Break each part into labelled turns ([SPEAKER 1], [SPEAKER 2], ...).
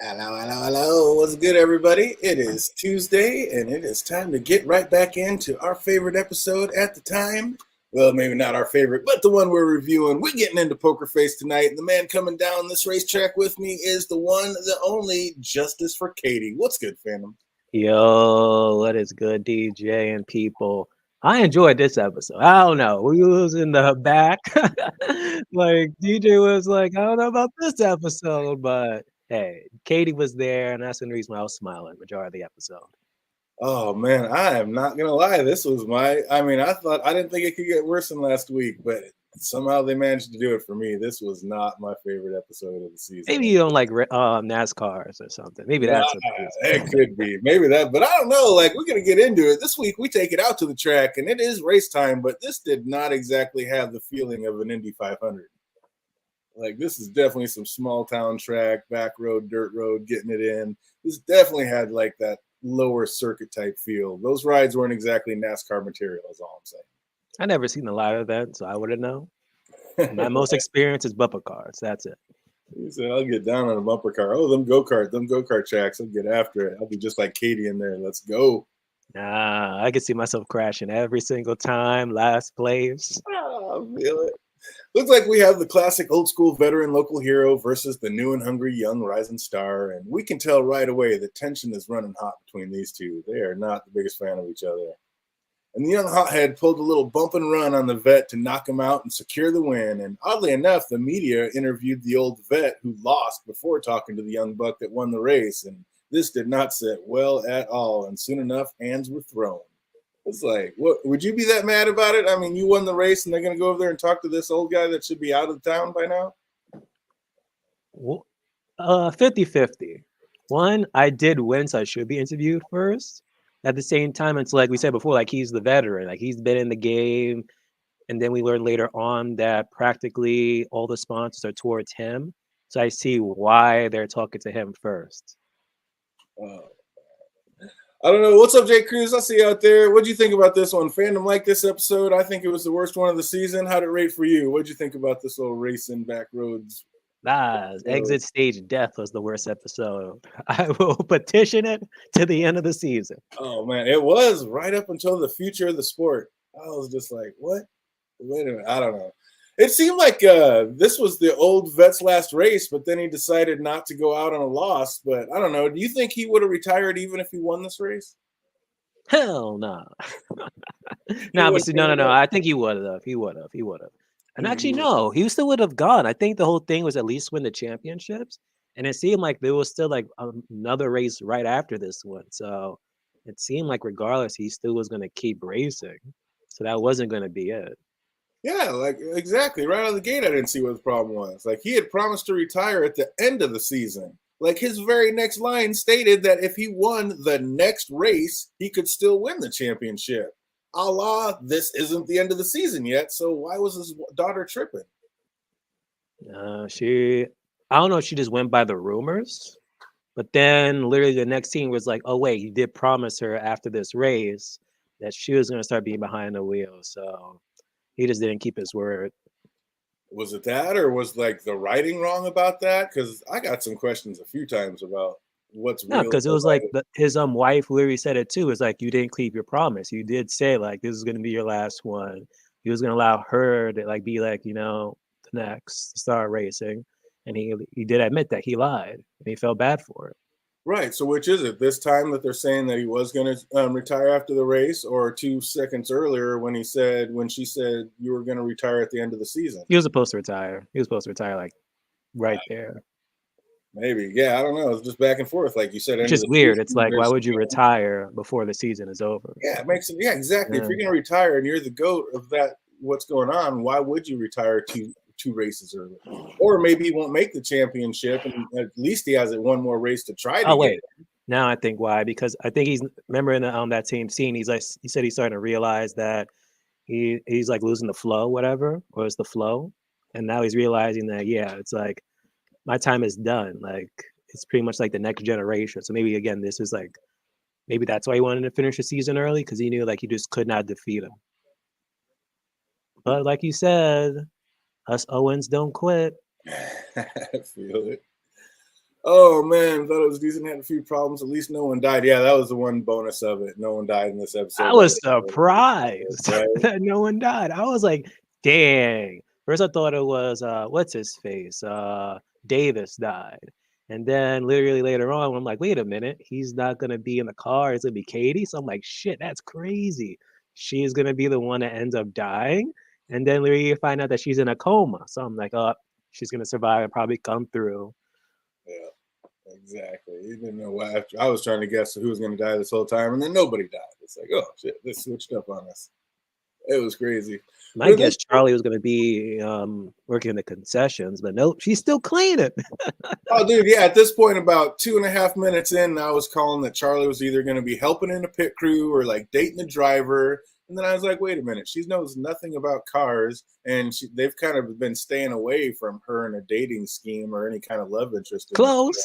[SPEAKER 1] Hello, hello, hello. What's good, everybody? It is Tuesday, and it is time to get right back into our favorite episode at the time. Well, maybe not our favorite, but the one we're reviewing. We're getting into Poker Face tonight, and the man coming down this racetrack with me is the one, the only Justice for Katie. What's good, fandom?
[SPEAKER 2] Yo, what is good, DJ and people? I enjoyed this episode. I don't know. We was in the back. Like DJ was like, I don't know about this episode, but hey, Katie was there, and that's the reason why I was smiling majority of the episode.
[SPEAKER 1] Oh man, I am not gonna lie. This was I didn't think it could get worse than last week, but somehow they managed to do it for me. This was not my favorite episode of the season.
[SPEAKER 2] Maybe you don't like NASCARs or something. Maybe
[SPEAKER 1] Nah,
[SPEAKER 2] that's what it is.
[SPEAKER 1] it could be. Maybe that, but I don't know. Like, we're going to get into it. This week, we take it out to the track, and it is race time, but this did not exactly have the feeling of an Indy 500. Like, this is definitely some small town track, back road, dirt road, getting it in. This definitely had, like, that lower circuit type feel. Those rides weren't exactly NASCAR material, is all I'm
[SPEAKER 2] I never seen a live event, so I wouldn't know. My
[SPEAKER 1] saying.
[SPEAKER 2] most experience is bumper cars. That's it.
[SPEAKER 1] He said, I'll get down on a bumper car. Oh, them go-kart tracks. I'll get after it. I'll be just like Katie in there. Let's go.
[SPEAKER 2] Nah, I can see myself crashing every single time, last place.
[SPEAKER 1] Ah, I feel it. Looks like we have the classic old school veteran local hero versus the new and hungry young rising star. And we can tell right away the tension is running hot between these two. They are not the biggest fan of each other. And the young hothead pulled a little bump and run on the vet to knock him out and secure the win. And oddly enough, the media interviewed the old vet who lost before talking to the young buck that won the race. And this did not sit well at all. And soon enough, hands were thrown. It's like, what would you be that mad about it? I mean, you won the race and they're going to go over there and talk to this old guy that should be out of town by now?
[SPEAKER 2] 50-50. One, I did win, so I should be interviewed first. At the same time, it's like we said before, like he's the veteran, like he's been in the game. And then we learned later on that practically all the sponsors are towards him. So I see why they're talking to him first.
[SPEAKER 1] Uh, I don't know. What's up, Jay Cruz? I see you out there. What'd you think about this one? Fandom like this episode? I think it was the worst one of the season. How'd it rate for you? What'd you think about this little racing back roads?
[SPEAKER 2] Exit stage death was the worst episode. I will petition it to the end of the season.
[SPEAKER 1] Oh man, it was right up until the future of the sport. I was just like, what? Wait a minute. I don't know. It seemed like this was the old vet's last race, but then he decided not to go out on a loss. But I don't know. Do you think he would have retired even if he won this race?
[SPEAKER 2] Hell no.
[SPEAKER 1] He
[SPEAKER 2] No,
[SPEAKER 1] wouldn't
[SPEAKER 2] but
[SPEAKER 1] give
[SPEAKER 2] no.
[SPEAKER 1] it up.
[SPEAKER 2] I think he would have. He would have. He would have. And actually,
[SPEAKER 1] He-
[SPEAKER 2] no, he still would have gone. I think the whole thing was at least win the championships. And it seemed like there was still like another race right after this one. So it seemed like regardless, he still was going to keep racing. So that wasn't going to be it.
[SPEAKER 1] Yeah, like exactly. Right out of the gate, I didn't see what the problem was. Like he had promised to retire at the end of the season. Like his very next line stated that if he won the next race, he could still win the championship. A la, this isn't the end of the season yet, so why was his daughter tripping?
[SPEAKER 2] I don't know if she just went by the rumors. But then literally the next scene was like, oh, wait, he did promise her after this race that she was going to start being behind the wheel. So he just didn't keep his word.
[SPEAKER 1] Was it that, or was like the writing wrong about that? Because I got some questions a few times about what's
[SPEAKER 2] No,
[SPEAKER 1] real and
[SPEAKER 2] because it
[SPEAKER 1] what
[SPEAKER 2] was like
[SPEAKER 1] writing.
[SPEAKER 2] his wife literally said it too. It's like, you didn't keep your promise. You did say like, this is going to be your last one. He was going to allow her to like be like, the next to start racing. And he did admit that he lied and he felt bad for it.
[SPEAKER 1] Right. So which is it? This time that they're saying that he was going to retire after the race, or 2 seconds earlier when she said you were going to retire at the end of the season?
[SPEAKER 2] He was supposed to retire. He was supposed to retire like right there.
[SPEAKER 1] Maybe. Yeah, I don't know. It's just back and forth, like you said.
[SPEAKER 2] Which
[SPEAKER 1] End of
[SPEAKER 2] is
[SPEAKER 1] the
[SPEAKER 2] weird. It's
[SPEAKER 1] season.
[SPEAKER 2] like, why would you retire before the season is over?
[SPEAKER 1] Yeah, it makes it. Yeah, exactly. If
[SPEAKER 2] Yeah.
[SPEAKER 1] you're going to retire and you're the goat of that, what's going on? Why would you retire two races early? Or maybe he won't make the championship, and at least he has it one more race to try to
[SPEAKER 2] Oh
[SPEAKER 1] get
[SPEAKER 2] wait, now I think why, because I think he's remember in that same scene, he said he's starting to realize that he's like losing the flow, whatever, or it's the flow, and now he's realizing that it's like my time is done. Like it's pretty much like the next generation. So maybe again, this is like maybe that's why he wanted to finish the season early because he knew like he just could not defeat him. But like you said, us Owens don't quit.
[SPEAKER 1] I feel it. Oh man, thought it was decent. Had a few problems. At least no one died. Yeah, that was the one bonus of it. No one died in this
[SPEAKER 2] I
[SPEAKER 1] episode.
[SPEAKER 2] was surprised
[SPEAKER 1] Right?
[SPEAKER 2] that no one died. I was like, dang. First I thought it was what's his face? Davis died. And then literally later on, I'm like, wait a minute, he's not gonna be in the car, it's gonna be Katie. So I'm like, shit, that's crazy. She's gonna be the one that ends up dying. And then literally you find out that she's in a coma. So I'm like, oh, she's gonna survive and probably come through.
[SPEAKER 1] Yeah, exactly. You didn't know why. I was trying to guess who was going to die this whole time, and then nobody died. It's like, oh shit, this switched up on us. It was crazy.
[SPEAKER 2] My guess Charlie was gonna be working in the concessions, but nope, she's still cleaning.
[SPEAKER 1] Oh, dude, yeah. At this point, about 2.5 minutes in, I was calling that Charlie was either going to be helping in a pit crew or like dating the driver. And then I was like, wait a minute, she knows nothing about cars, and they've kind of been staying away from her in a dating scheme or any kind of love interest.
[SPEAKER 2] Close.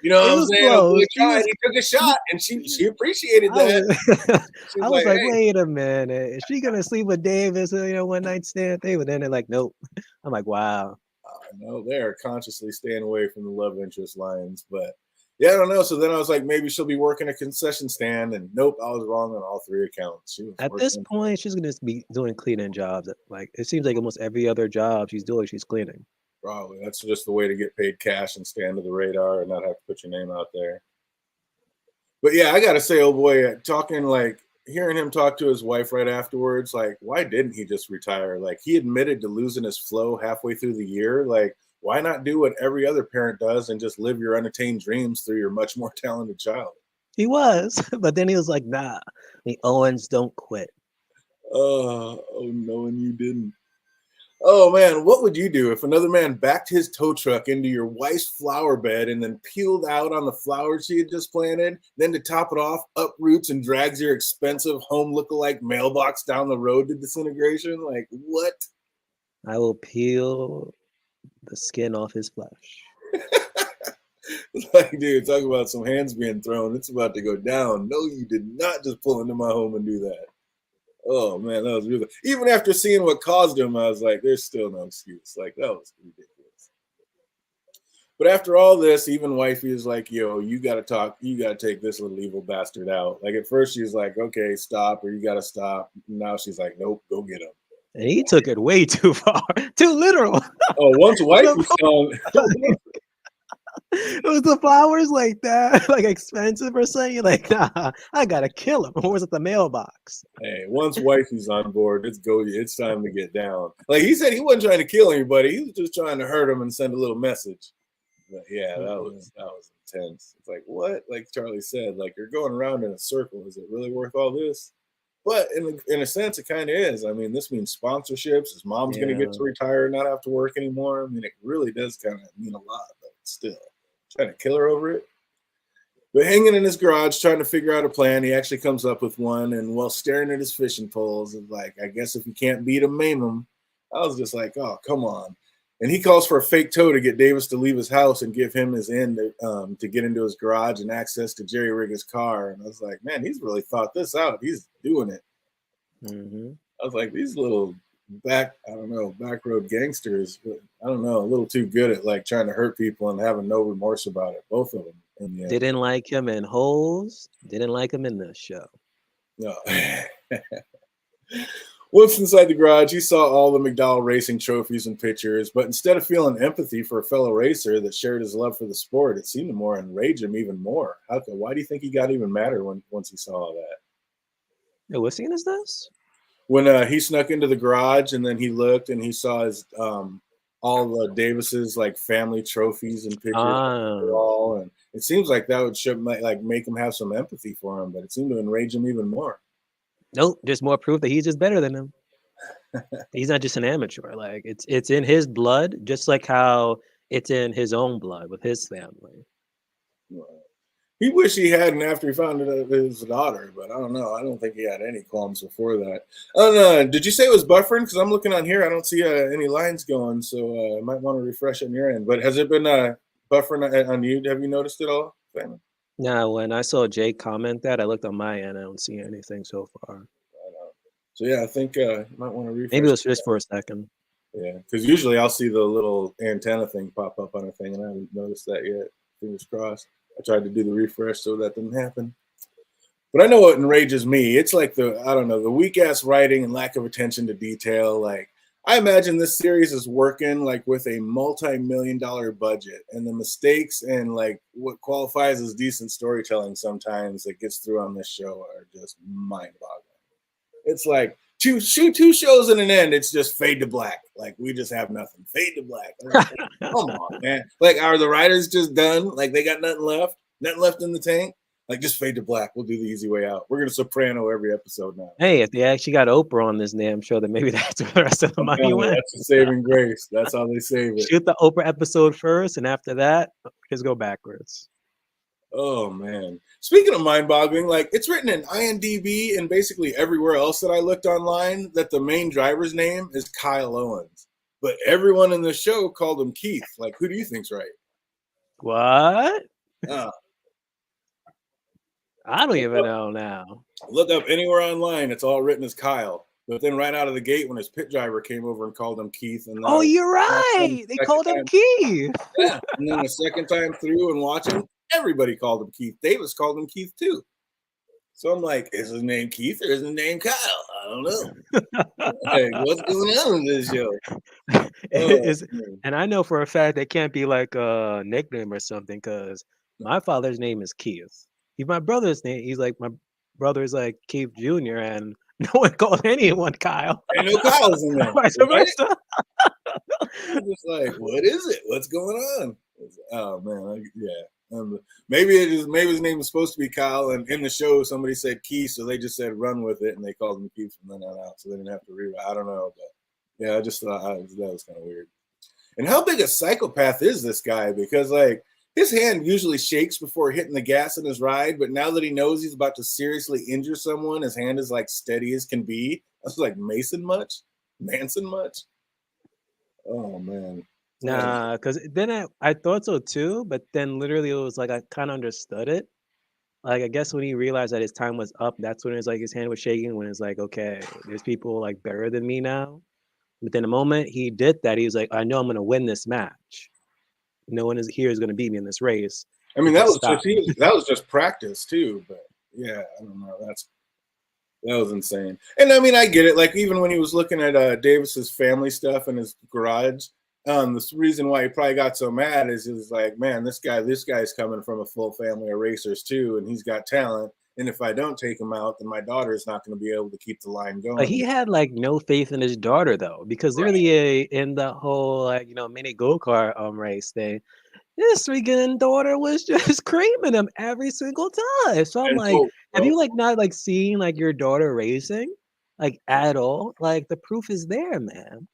[SPEAKER 1] You know what I'm saying?
[SPEAKER 2] Close.
[SPEAKER 1] He took a shot, and she appreciated that.
[SPEAKER 2] I was like, hey. Wait a minute, is she gonna sleep with Davis? One night stand thing, but then they're like, nope. I'm like, wow.
[SPEAKER 1] I know they're consciously staying away from the love interest lines, but yeah, I don't know. So then I was like, maybe she'll be working a concession stand, and nope, I was wrong on all 3 accounts.
[SPEAKER 2] At this point, she's gonna be doing cleaning jobs. Like it seems like almost every other job she's doing, she's cleaning.
[SPEAKER 1] Probably that's just the way to get paid cash and stay under the radar and not have to put your name out there. But yeah, I gotta say, oh boy, hearing him talk to his wife right afterwards, like, why didn't he just retire? Like, he admitted to losing his flow halfway through the year. Like, why not do what every other parent does and just live your unattained dreams through your much more talented child?
[SPEAKER 2] He was, but then he was like, nah, the Owens don't quit.
[SPEAKER 1] Oh no, and you didn't. Oh man, what would you do if another man backed his tow truck into your wife's flower bed and then peeled out on the flowers she had just planted? Then to top it off, uproots and drags your expensive home lookalike mailbox down the road to disintegration? Like, what?
[SPEAKER 2] I will peel the skin off his flesh.
[SPEAKER 1] Like, dude, talk about some hands being thrown. It's about to go down. No, you did not just pull into my home and do that. Oh man, that was really. Even after seeing what caused him, I was like, "There's still no excuse." Like that was ridiculous. But after all this, even wifey is like, "Yo, you got to talk. You got to take this little evil bastard out." Like at first, she's like, "Okay, stop," or "You got to stop." Now she's like, "Nope, go get him."
[SPEAKER 2] And he took it way too far, too literal.
[SPEAKER 1] Oh, once wifey's gone.
[SPEAKER 2] It was the flowers like that, like expensive or something. You're like, nah, I gotta kill him. Or was it the mailbox?
[SPEAKER 1] Hey, once wifey's on board, it's time to get down. Like he said, he wasn't trying to kill anybody. He was just trying to hurt him and send a little message. But yeah, that was intense. It's like what? Like Charlie said, like you're going around in a circle. Is it really worth all this? But in a sense, it kind of is. I mean, this means sponsorships. His mom's going to get to retire and not have to work anymore. I mean, it really does kind of mean a lot, but still. Trying to kill her over it. But hanging in his garage, trying to figure out a plan, he actually comes up with one. And while staring at his fishing poles, and like, I guess if you can't beat him, maim him. I was just like, oh, come on. And he calls for a fake tow to get Davis to leave his house and give him his end to get into his garage and access to jerry rig his car. And I was like, man, he's really thought this out. He's doing it.
[SPEAKER 2] Mm-hmm.
[SPEAKER 1] I was like, these little back road gangsters, I don't know, a little too good at like trying to hurt people and having no remorse about it. Both of them.
[SPEAKER 2] Didn't like him in Holes. Didn't like him in the show.
[SPEAKER 1] No. Once inside the garage, he saw all the McDowell racing trophies and pictures, but instead of feeling empathy for a fellow racer that shared his love for the sport, it seemed to more enrage him even more. Why do you think he got even madder once he saw all that?
[SPEAKER 2] Hey, what scene is this?
[SPEAKER 1] When he snuck into the garage and then he looked and he saw his all Davis's like family trophies and pictures all, and it seems like that would make him have some empathy for him, but it seemed to enrage him even more.
[SPEAKER 2] Nope, just more proof that he's just better than him. He's not just an amateur. Like it's in his blood, just like how it's in his own blood with his family.
[SPEAKER 1] He wished he hadn't after he found his daughter, but I don't know. I don't think he had any qualms before that. Did you say it was buffering? Because I'm looking on here. I don't see any lines going, so I might want to refresh on your end. But has it been buffering on you? Have you noticed it all, Simon?
[SPEAKER 2] No, when I saw Jake comment that, I looked on my end. I don't see anything so far.
[SPEAKER 1] So, yeah, I think you might want to refresh.
[SPEAKER 2] Maybe it was just for a second.
[SPEAKER 1] Yeah, because usually I'll see the little antenna thing pop up on a thing, and I haven't noticed that yet. Fingers crossed. I tried to do the refresh so that didn't happen. But I know what enrages me. It's like the weak ass writing and lack of attention to detail. Like, I imagine this series is working like with a multi-million-dollar budget, and the mistakes and like what qualifies as decent storytelling sometimes that gets through on this show are just mind-boggling. It's like two shows in an end. It's just fade to black. Like, we just have nothing. Fade to black. Like, come on, man. Like, are the writers just done? Like, they got nothing left? Nothing left in the tank? Like, just fade to black. We'll do the easy way out. We're gonna soprano every episode now.
[SPEAKER 2] Hey, if they actually got Oprah on this damn show, then maybe that's where the rest of the money went.
[SPEAKER 1] That's a saving grace. That's how they save it.
[SPEAKER 2] Shoot the Oprah episode first, and after that, just go backwards.
[SPEAKER 1] Oh man. Speaking of mind-boggling, like, it's written in IMDb and basically everywhere else that I looked online that the main driver's name is Kyle Owens. But everyone in the show called him Keith. Like, who do you think's right?
[SPEAKER 2] What?
[SPEAKER 1] Uh,
[SPEAKER 2] I don't even know now.
[SPEAKER 1] Look up anywhere online, it's all written as Kyle. But then right out of the gate, when his pit driver came over and called him Keith, and
[SPEAKER 2] Oh, you're right. They called him Keith.
[SPEAKER 1] Yeah, and then the second time through and watching, everybody called him Keith. Davis called him Keith too. So I'm like, is his name Keith or is his name Kyle? I don't know. Like, what's going on in this show?
[SPEAKER 2] And I know for a fact they can't be like a nickname or something, because my father's name is Keith. He's my brother's name. He's like, my brother's like Keith Jr., and no one called anyone Kyle.
[SPEAKER 1] Ain't no Kyles in there.
[SPEAKER 2] Vice
[SPEAKER 1] Right?
[SPEAKER 2] versa.
[SPEAKER 1] I'm just like, what is it? What's going on? Oh man, yeah. Maybe his name was supposed to be Kyle, and in the show somebody said Keith, so they just said run with it, and they called him Keith from then on out, so they didn't have to rewrite. I don't know, but yeah, I just thought that was kind of weird. And how big a psychopath is this guy? Because like, his hand usually shakes before hitting the gas in his ride, but now that he knows he's about to seriously injure someone, his hand is like steady as can be. That's like Manson much? Oh man.
[SPEAKER 2] Nah, because then I thought so too, but then literally it was like I kind of understood it. Like, I guess when he realized that his time was up, that's when it's like his hand was shaking, when it's like, okay, there's people like better than me now. But then the moment he did that, he was like, I know I'm gonna win this match. No one here is gonna beat me in this race.
[SPEAKER 1] I mean, that was just practice too, but yeah, I don't know. That was insane. And I mean, I get it. Like, even when he was looking at Davis's family stuff in his garage, the reason why he probably got so mad is like, man, this guy's coming from a full family of racers too, and he's got talent. And if I don't take him out, then my daughter is not going to be able to keep the line going.
[SPEAKER 2] But he had like no faith in his daughter though, because literally in the whole like mini go-kart race thing, his freaking daughter was just creaming him every single time. So I'm like, have you like not like seen like your daughter racing like at all? Like, the proof is there, man.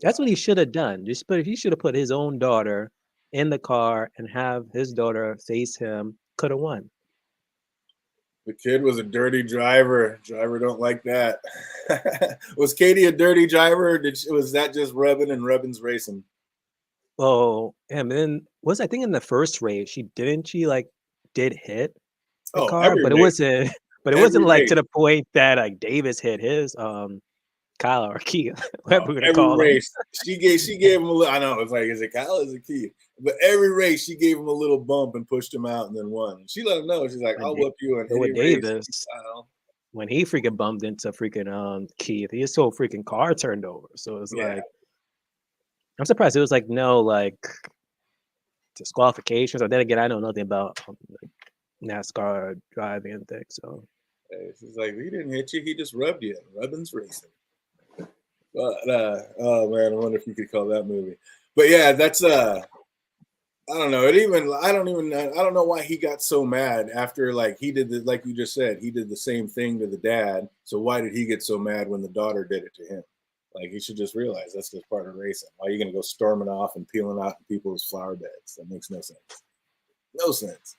[SPEAKER 2] That's what he should have done. He should have put his own daughter in the car and have his daughter face him. Could have won.
[SPEAKER 1] The kid was a dirty driver. Driver don't like that. Was Katie a dirty driver, or was that just Rubbin and Rubbin's racing?
[SPEAKER 2] Oh, and then I think in the first race she did hit the car, but it wasn't like to the point that like Davis hit his Kyle or Keith. Whatever we're gonna call
[SPEAKER 1] race. She gave him a little. I know, it's like, is it Kyle or is it Keith? But every race she gave him a little bump and pushed him out and then won. She let him know. She's like, I'll whoop you in any
[SPEAKER 2] Davis,
[SPEAKER 1] race.
[SPEAKER 2] When he freaking bumped into freaking Keith, his whole freaking car turned over. So it's like, I'm surprised it was like no like disqualifications. Or then again, I know nothing about like NASCAR driving and things. So
[SPEAKER 1] she's like, he didn't hit you, he just rubbed you. Rubbin's racing. But oh man, I wonder if you could call that movie. But yeah, that's I don't know. I don't know why he got so mad after like he did like you just said, he did the same thing to the dad. So why did he get so mad when the daughter did it to him? Like, he should just realize that's just part of racing. Why are you gonna go storming off and peeling out people's flower beds? That makes no sense. No sense.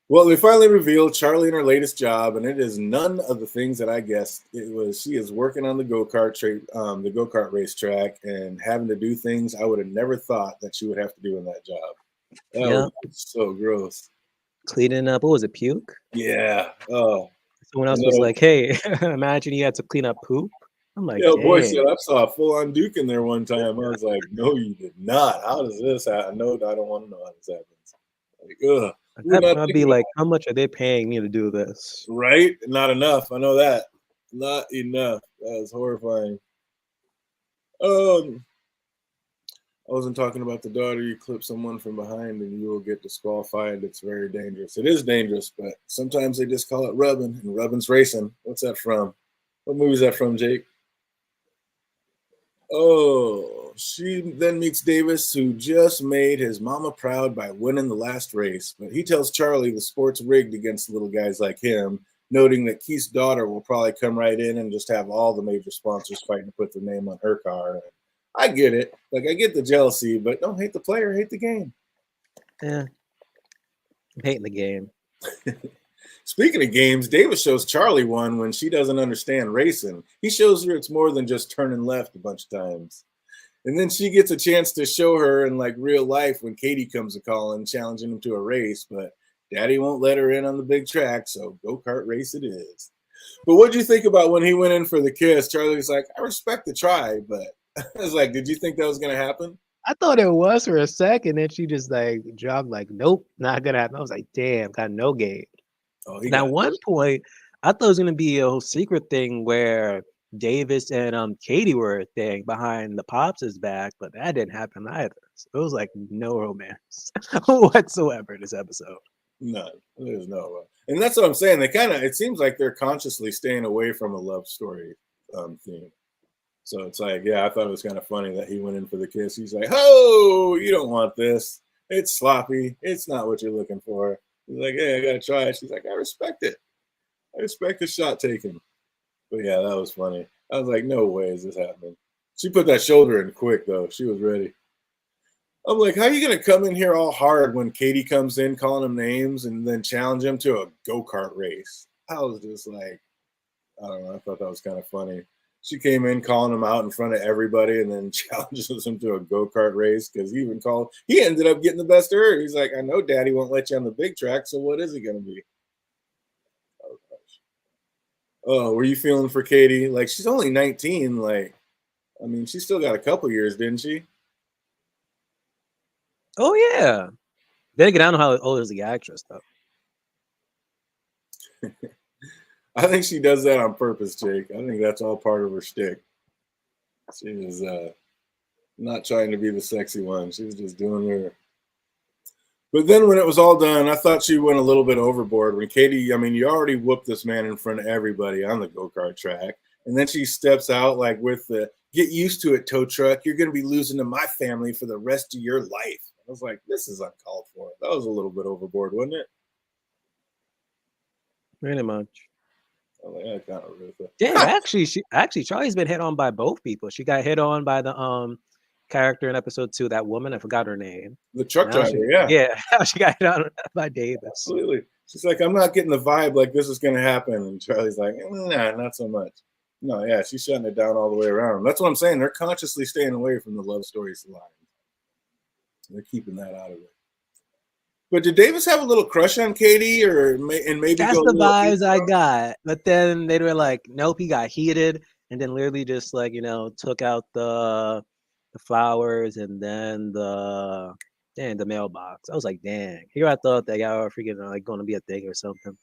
[SPEAKER 1] Well, they finally revealed Charlie in her latest job, and it is none of the things that I guessed it was. She is working on the go-kart racetrack, and having to do things I would have never thought that she would have to do in that job. That was so gross.
[SPEAKER 2] Cleaning up, what was it, puke?
[SPEAKER 1] Yeah. Oh.
[SPEAKER 2] Someone else was like, hey, imagine you had to clean up poop. I'm like,
[SPEAKER 1] Yeah, boy said
[SPEAKER 2] dang.
[SPEAKER 1] I saw a full-on Duke in there one time. I was like, no, you did not. How does this happen? No, I don't want to know how this happens. Like, ugh. We're
[SPEAKER 2] That
[SPEAKER 1] not
[SPEAKER 2] might be
[SPEAKER 1] thinking
[SPEAKER 2] like, how much are they paying me to do this?
[SPEAKER 1] right? Not enough. I know that. Not enough. That is horrifying. Um, I wasn't talking about the daughter. You clip someone from behind and you will get disqualified. It's very dangerous. It is dangerous, but sometimes they just call it rubbing, and rubbing's racing. What's that from? What movie is that from, Jake? Oh, she then meets Davis, who just made his mama proud by winning the last race. But he tells Charlie the sport's rigged against little guys like him, noting that Keith's daughter will probably come right in and just have all the major sponsors fighting to put their name on her car. I get it. Like, I get the jealousy, but don't hate the player, hate the game.
[SPEAKER 2] Yeah, I'm hating the game.
[SPEAKER 1] Speaking of games, Davis shows Charlie one when she doesn't understand racing. He shows her it's more than just turning left a bunch of times. And then she gets a chance to show her in like real life when Katie comes to calling, challenging him to a race, but Daddy won't let her in on the big track, so go-kart race it is. But what do you think about when he went in for the kiss? Charlie's like, I respect the try, but I was like, did you think that was going to happen?
[SPEAKER 2] I thought it was for a second, then she just like dropped like, nope, not gonna happen. I was like, damn, got no game.
[SPEAKER 1] Oh,
[SPEAKER 2] And at one point, I thought it was gonna be a whole secret thing where Davis and Katie were a thing behind the Pops' back, but that didn't happen either. So it was like no romance whatsoever in this episode.
[SPEAKER 1] none. There's no way. And that's what I'm saying. They kind of, it seems like they're consciously staying away from a love story theme. So it's like, yeah, I thought it was kind of funny that he went in for the kiss. He's like, oh, you don't want this. It's sloppy. It's not what you're looking for. He's like, hey, I got to try it. She's like, I respect it. I respect the shot taken. But yeah, that was funny. I was like, no way is this happening. She put that shoulder in quick, though. She was ready. I'm like, how are you going to come in here all hard when Katie comes in calling him names and then challenge him to a go-kart race? I was just like, I don't know. I thought that was kind of funny. She came in calling him out in front of everybody and then challenges him to a go-kart race because he ended up getting the best of her. He's like, I know Daddy won't let you on the big track, so what is it going to be? Oh, gosh. Oh, were you feeling for Katie? Like, she's only 19. Like, I mean, she still got a couple years, didn't she?
[SPEAKER 2] Oh yeah. Then again, I don't know how old is the actress though.
[SPEAKER 1] I think she does that on purpose, Jake. I think that's all part of her shtick. She was not trying to be the sexy one. She was just doing her. But then when it was all done, I thought she went a little bit overboard. When Katie, I mean, you already whooped this man in front of everybody on the go-kart track. And then she steps out like with the, get used to it, tow truck. You're going to be losing to my family for the rest of your life. I was like, this is uncalled for. That was a little bit overboard, wasn't it?
[SPEAKER 2] Pretty much.
[SPEAKER 1] I was like, I kind of really thought.
[SPEAKER 2] Damn, actually Charlie's been hit on by both people. She got hit on by the character in episode 2, that woman, I forgot her name.
[SPEAKER 1] The truck
[SPEAKER 2] Now
[SPEAKER 1] driver, yeah.
[SPEAKER 2] Yeah, she got hit on by Davis.
[SPEAKER 1] Absolutely. She's like, I'm not getting the vibe like this is going to happen. And Charlie's like, nah, not so much. No, yeah, she's shutting it down all the way around. That's what I'm saying. They're consciously staying away from the love stories line. They're keeping that out of it. But did Davis have a little crush on Katie, and maybe
[SPEAKER 2] that's the vibes I got? But then they were like, nope, he got heated, and then literally just like took out the flowers and then the mailbox. I was like, dang. Here I thought that y'all were freaking like going to be a thing or something.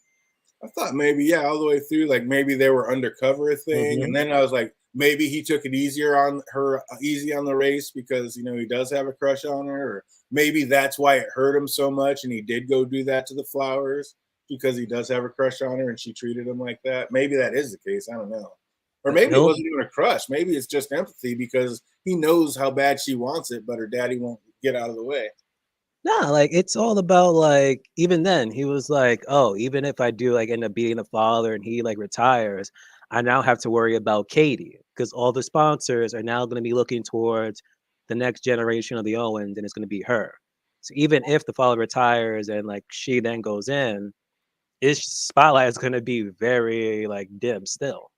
[SPEAKER 1] I thought maybe, yeah, all the way through, like maybe they were undercover a thing, and then I was like, maybe he took it easy on the race because he does have a crush on her, or maybe that's why it hurt him so much, and he did go do that to the flowers because he does have a crush on her, and she treated him like that. Maybe that is the case. I don't know, or maybe it wasn't even a crush. Maybe it's just empathy because he knows how bad she wants it, but her daddy won't get out of the way.
[SPEAKER 2] Nah, like it's all about like even then he was like, oh, even if I do like end up being the father and he like retires, I now have to worry about Katie because all the sponsors are now going to be looking towards the next generation of the Owens and it's going to be her. So even if the father retires and like she then goes in, his spotlight is going to be very like dim still.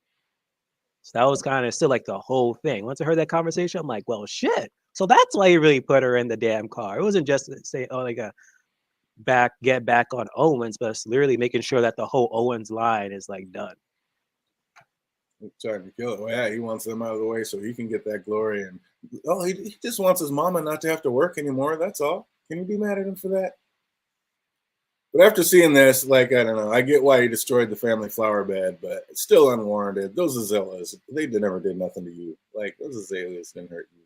[SPEAKER 2] So that was kind of still like the whole thing. Once I heard that conversation, I'm like, well, shit. So that's why you really put her in the damn car. It wasn't just to say, oh, like get back on Owens, but it's literally making sure that the whole Owens line is like done.
[SPEAKER 1] Trying to kill it. Well, yeah, he wants them out of the way so he can get that glory. And he just wants his mama not to have to work anymore. That's all. Can you be mad at him for that? But after seeing this, like, I don't know, I get why he destroyed the family flower bed, but it's still unwarranted. Those Azaleas, never did nothing to you. Like, those Azaleas didn't hurt you.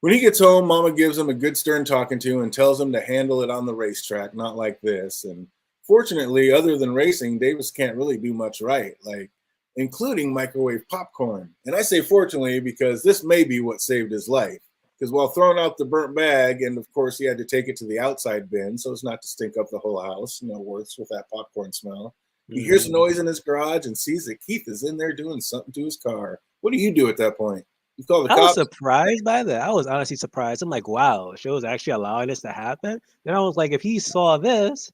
[SPEAKER 1] When he gets home, Mama gives him a good stern talking to and tells him to handle it on the racetrack, not like this. And fortunately, other than racing, Davis can't really do much right, like including microwave popcorn. And I say fortunately because this may be what saved his life. Because while throwing out the burnt bag, and of course he had to take it to the outside bin so as not to stink up the whole house, worse with that popcorn smell. He hears a noise in his garage and sees that Keith is in there doing something to his car. What do you do at that point? You call the
[SPEAKER 2] I was
[SPEAKER 1] cops?
[SPEAKER 2] surprised by that. I was honestly surprised. I'm like, wow, the show is actually allowing this to happen. Then I was like, if he saw this,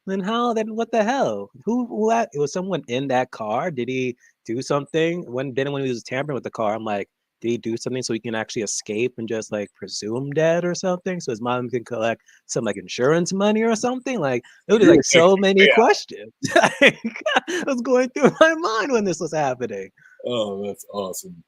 [SPEAKER 2] then how? Then what the hell? It was someone in that car? Did he do something when he was tampering with the car? I'm like, did he do something so he can actually escape and just like presume dead or something, so his mom can collect some like insurance money or something? Like, there was like so many questions. Like, was going through my mind when this was happening.
[SPEAKER 1] Oh, that's awesome.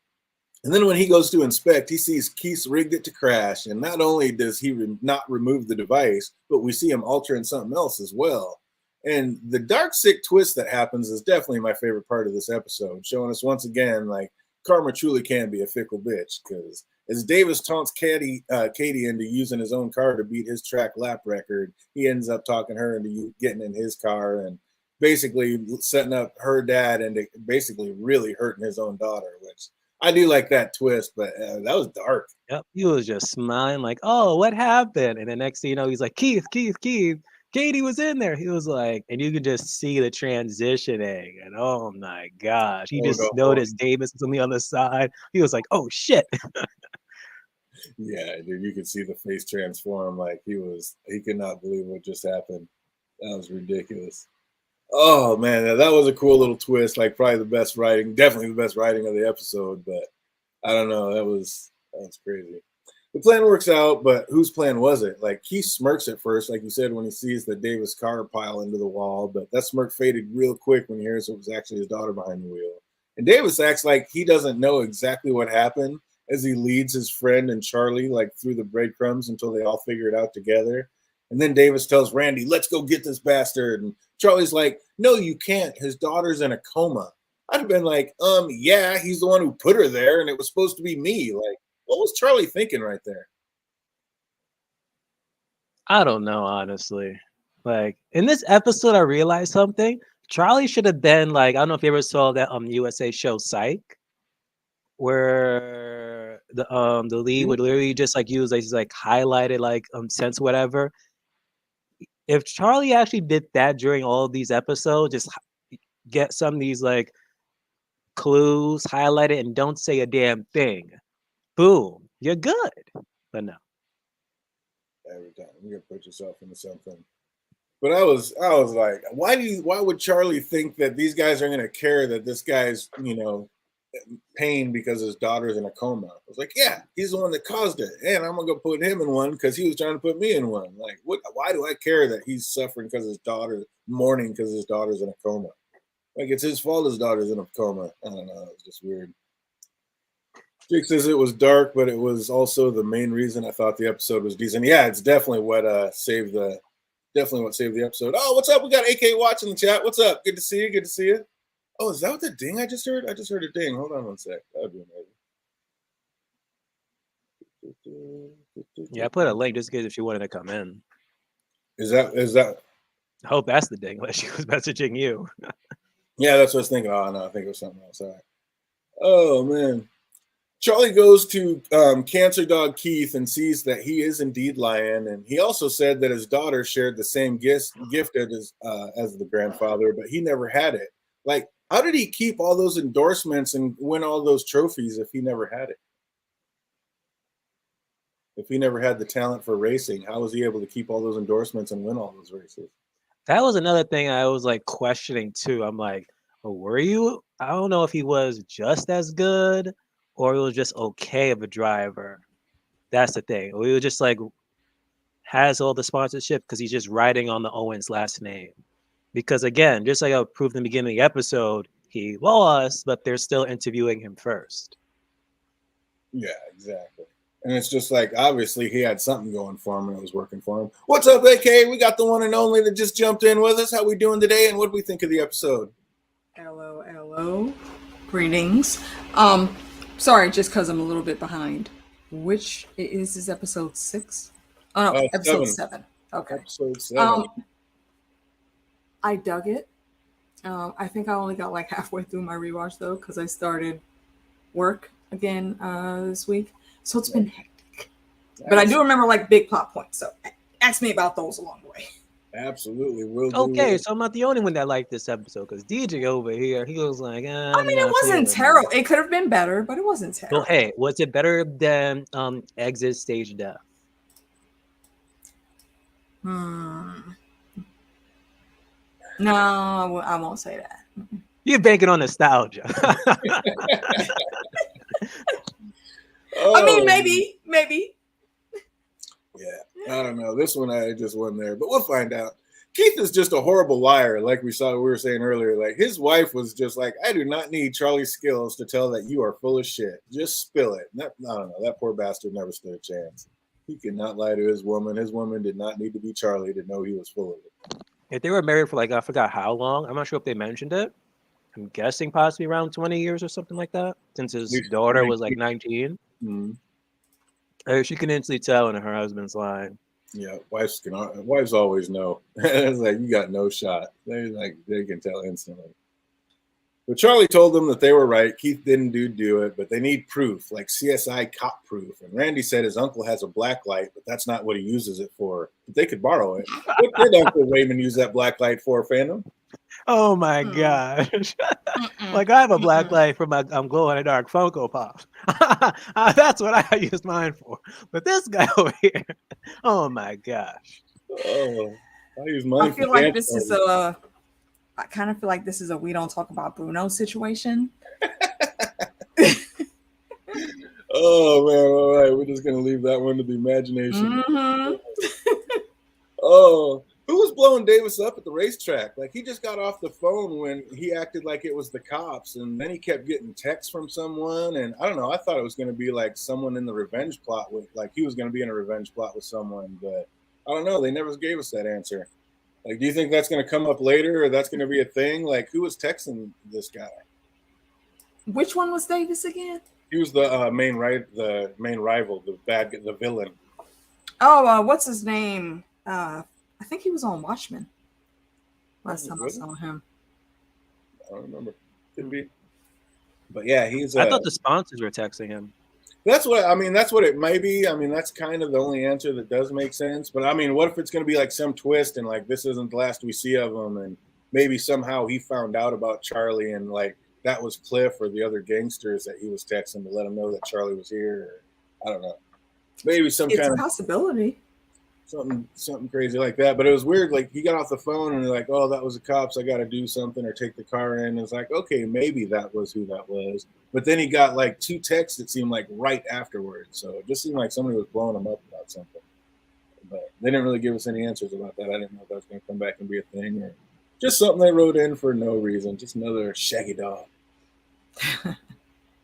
[SPEAKER 1] And then when he goes to inspect, he sees Keith's rigged it to crash. And not only does he not remove the device, but we see him altering something else as well. And the dark, sick twist that happens is definitely my favorite part of this episode, showing us once again, like, karma truly can be a fickle bitch. Because as Davis taunts Katie into using his own car to beat his track lap record, he ends up talking her into getting in his car and basically setting up her dad into basically really hurting his own daughter, which I do like that twist, but that was dark.
[SPEAKER 2] Yep, he was just smiling like, "Oh, what happened?" And the next thing you know, he's like, "Keith, Keith, Keith, Katie was in there." He was like, and you could just see the transitioning, and oh my gosh, he
[SPEAKER 1] Oh,
[SPEAKER 2] just
[SPEAKER 1] no.
[SPEAKER 2] noticed Davis on the other side. He was like, "Oh shit!"
[SPEAKER 1] Yeah, dude, you could see the face transform. Like he could not believe what just happened. That was ridiculous. Oh man, that was a cool little twist. Like probably the best writing, definitely the best writing of the episode. But I don't know, that's crazy. The plan works out, but whose plan was it? Like he smirks at first, like you said, when he sees the Davis car pile into the wall, but that smirk faded real quick when he hears it was actually his daughter behind the wheel. And Davis acts like he doesn't know exactly what happened as he leads his friend and Charlie like through the breadcrumbs until they all figure it out together. And then Davis tells Randy, "Let's go get this bastard." And Charlie's like, "No, you can't. His daughter's in a coma." I'd have been like, yeah, he's the one who put her there, and it was supposed to be me. Like, what was Charlie thinking right there?
[SPEAKER 2] I don't know, honestly. Like in this episode, I realized something. Charlie should have been like, I don't know if you ever saw that USA show Psych, where the lead would literally just like use like highlighted like sense whatever. If Charlie actually did that during all of these episodes, just get some of these like clues highlighted and don't say a damn thing, boom, you're good. But no.
[SPEAKER 1] Every time you gotta put yourself into something. But I was like, why would Charlie think that these guys are gonna care that this guy's pain because his daughter's in a coma? I was like, yeah, he's the one that caused it, and I'm gonna go put him in one because he was trying to put me in one. Like, what? Why do I care that he's suffering because his daughter mourning because his daughter's in a coma? Like, it's his fault his daughter's in a coma. I don't know. It was just weird. Jake says it was dark, but it was also the main reason I thought the episode was decent. Yeah, it's definitely what saved the episode. Oh, what's up? We got AK Watch in the chat. What's up? Good to see you. Good to see you. Oh, is that what the ding I just heard? I just heard a ding. Hold on one sec. That would be
[SPEAKER 2] Yeah, I put a link just in case if you wanted to come in.
[SPEAKER 1] Is that?
[SPEAKER 2] I hope that's the ding, unless she was messaging you.
[SPEAKER 1] Yeah, that's what I was thinking. Oh no, I think it was something else. All right. Oh man. Charlie goes to Cancer Dog Keith and sees that he is indeed lying, and he also said that his daughter shared the same gift as the grandfather, but he never had it. Like, how did he keep all those endorsements and win all those trophies if he never had it? If he never had the talent for racing, how was he able to keep all those endorsements and win all those races?
[SPEAKER 2] That was another thing I was like questioning too. I'm like, oh, were you? I don't know if he was just as good or he was just okay of a driver. That's the thing. Or he was just like has all the sponsorship because he's just riding on the Owens last name. Because again, just like I proved in the beginning of the episode, he lost, but they're still interviewing him first.
[SPEAKER 1] Yeah, exactly. And it's just like, obviously, he had something going for him and it was working for him. What's up, AK? We got the one and only that just jumped in with us. How we doing today, and what do we think of the episode?
[SPEAKER 3] Hello. Greetings. Sorry, just because I'm a little bit behind. Which is this episode 6? Oh, no, episode 7. Okay.
[SPEAKER 1] Episode 7.
[SPEAKER 3] I dug it. I think I only got like halfway through my rewatch, though, because I started work again this week. So it's been hectic. Nice. But I do remember like big plot points. So ask me about those along the way.
[SPEAKER 1] Absolutely. Will do.
[SPEAKER 2] Okay, so I'm not the only one that liked this episode, because DJ over here, he was like,
[SPEAKER 3] I mean, it wasn't terrible. It could have been better, but it wasn't terrible.
[SPEAKER 2] Well, hey, was it better than Exit Stage Death?
[SPEAKER 3] No, I won't say that.
[SPEAKER 2] You're banking on nostalgia.
[SPEAKER 3] I mean, maybe.
[SPEAKER 1] Yeah, I don't know. This one I just wasn't there, but we'll find out. Keith is just a horrible liar, like we were saying earlier. Like his wife was just like, I do not need Charlie's skills to tell that you are full of shit. Just spill it. I don't know. That poor bastard never stood a chance. He could not lie to his woman. His woman did not need to be Charlie to know he was full of it.
[SPEAKER 2] If they were married for like, I forgot how long. I'm not sure if they mentioned it. I'm guessing possibly around 20 years or something like that, since his daughter was like 19. Mm-hmm. She can instantly tell when her husband's lying.
[SPEAKER 1] Yeah, wives always know. It's like, you got no shot. They can tell instantly. But Charlie told them that they were right. Keith didn't do it, but they need proof, like CSI cop proof. And Randy said his uncle has a black light, but that's not what he uses it for. But they could borrow it. What did Uncle Raymond use that black light for, Phantom?
[SPEAKER 2] Oh my gosh. Like I have a black light for my glow in the dark Funko Pop. That's what I used mine for. But this guy over here, oh my gosh.
[SPEAKER 1] Oh, I use mine.
[SPEAKER 3] I kind of feel like this is a we don't talk about Bruno situation.
[SPEAKER 1] Oh man, all right. We're just gonna leave that one to the imagination.
[SPEAKER 3] Mm-hmm.
[SPEAKER 1] Oh. Who was blowing Davis up at the racetrack? Like, he just got off the phone when he acted like it was the cops, and then he kept getting texts from someone, and I don't know. I thought it was going to be like someone in the revenge plot like he was going to be in a revenge plot with someone, but I don't know. They never gave us that answer. Like, do you think that's going to come up later, or that's going to be a thing? Like, who was texting this guy?
[SPEAKER 3] Which one was Davis again?
[SPEAKER 1] He was the main rival, the villain.
[SPEAKER 3] Oh, what's his name? I think he was on Watchmen last time I saw him.
[SPEAKER 1] I don't remember. Could be. But yeah, he's.
[SPEAKER 2] I thought the sponsors were texting him.
[SPEAKER 1] That's what it may be. I mean, that's kind of the only answer that does make sense. But I mean, what if it's going to be like some twist and like this isn't the last we see of him, and maybe somehow he found out about Charlie and like that was Cliff or the other gangsters that he was texting to let him know that Charlie was here. Or, I don't know. Maybe
[SPEAKER 3] it's a possibility.
[SPEAKER 1] Something crazy like that. But it was weird. Like he got off the phone and they're like, oh, that was the cops. I got to do something or take the car in. And it's like, okay, maybe that was who that was. But then he got like 2 texts that seemed like right afterwards. So it just seemed like somebody was blowing him up about something. But they didn't really give us any answers about that. I didn't know if that was going to come back and be a thing or just something they wrote in for no reason. Just another shaggy dog.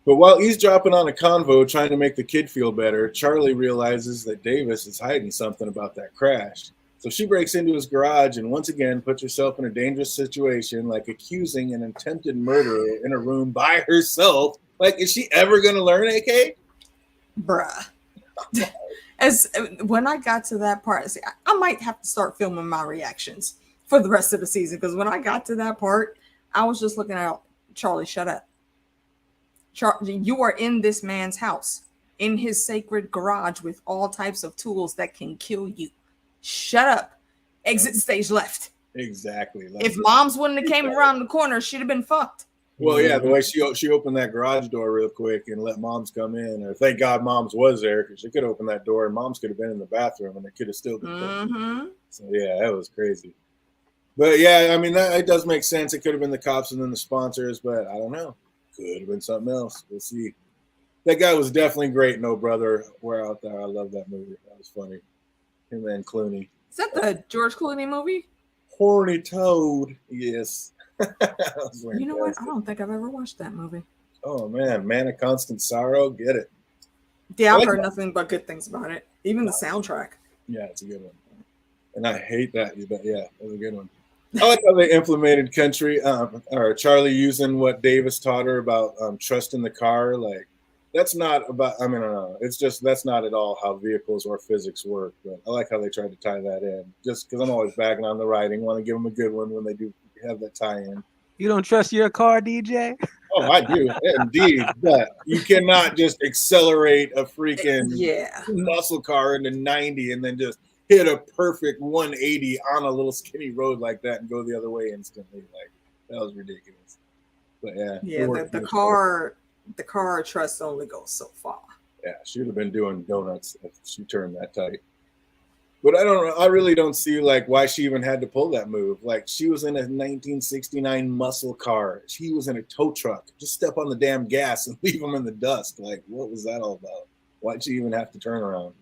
[SPEAKER 1] But while eavesdropping on a convo trying to make the kid feel better, Charlie realizes that Davis is hiding something about that crash. So she breaks into his garage and once again puts herself in a dangerous situation, like accusing an attempted murderer in a room by herself. Like, is she ever going to learn, AK?
[SPEAKER 3] Bruh. When I got to that part, I might have to start filming my reactions for the rest of the season, because when I got to that part, I was just looking at Charlie, shut up. You are in this man's house, in his sacred garage with all types of tools that can kill you. Shut up. Exit stage left.
[SPEAKER 1] Exactly.
[SPEAKER 3] If moms wouldn't have came around the corner, she'd have been fucked.
[SPEAKER 1] Well, yeah, the way she opened that garage door real quick and let moms come in. Or thank God moms was there, because she could open that door and moms could have been in the bathroom and it could have still been.
[SPEAKER 3] Mm-hmm.
[SPEAKER 1] So yeah, that was crazy. But yeah, I mean, it does make sense. It could have been the cops and then the sponsors, but I don't know. Could have been something else. We'll see. That guy was definitely great. No Brother, We're Out There. I love that movie. That was funny. Him and Clooney.
[SPEAKER 3] Is that the George Clooney movie?
[SPEAKER 1] Horny Toad. Yes. That was
[SPEAKER 3] You know what? I
[SPEAKER 1] fantastic.
[SPEAKER 3] don't think I've ever watched that movie.
[SPEAKER 1] Oh man of constant sorrow, get it.
[SPEAKER 3] Yeah,
[SPEAKER 1] I
[SPEAKER 3] I've
[SPEAKER 1] like
[SPEAKER 3] heard
[SPEAKER 1] that.
[SPEAKER 3] nothing but good things about it. Even the
[SPEAKER 1] No,
[SPEAKER 3] soundtrack.
[SPEAKER 1] yeah, it's a good one. And I hate that, but yeah, it was a good one. I like how they implemented country, or Charlie using what Davis taught her about trusting the car. Like, that's not about, I mean, I don't know. It's just, that's not at all how vehicles or physics work. But I like how they tried to tie that in. Just because I'm always bagging on the writing, want to give them a good one when they do have that tie in.
[SPEAKER 2] You don't trust your car, DJ?
[SPEAKER 1] Oh, I do, indeed. But you cannot just accelerate a freaking
[SPEAKER 3] Yeah.
[SPEAKER 1] muscle car into 90 and then just hit a perfect 180 on a little skinny road like that and go the other way instantly. Like, that was ridiculous. But yeah,
[SPEAKER 3] Yeah, the car trust only goes so far.
[SPEAKER 1] Yeah, she would have been doing donuts if she turned that tight. But I really don't see like why she even had to pull that move. Like, she was in a 1969 muscle car. She was in a tow truck. Just step on the damn gas and leave them in the dust. Like, what was that all about? Why'd she even have to turn around?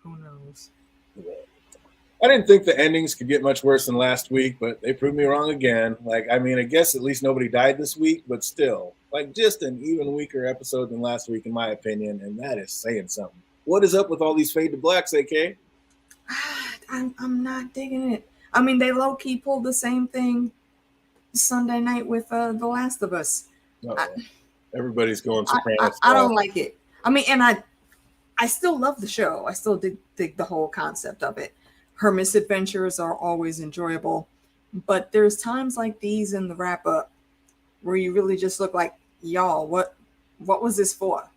[SPEAKER 3] Who knows?
[SPEAKER 1] I didn't think the endings could get much worse than last week, but they proved me wrong again. Like, I mean, I guess at least nobody died this week, but still, like, just an even weaker episode than last week, in my opinion, and that is saying something. What is up with all these fade to blacks, AK?
[SPEAKER 3] I'm not digging it. I mean, they low key pulled the same thing Sunday night with The Last of Us.
[SPEAKER 1] Everybody's going Sopranos.
[SPEAKER 3] I don't like it. I mean, and I still love the show. I still dig the whole concept of it. Her misadventures are always enjoyable, but there's times like these in the wrap up where you really just look like, y'all, what was this for?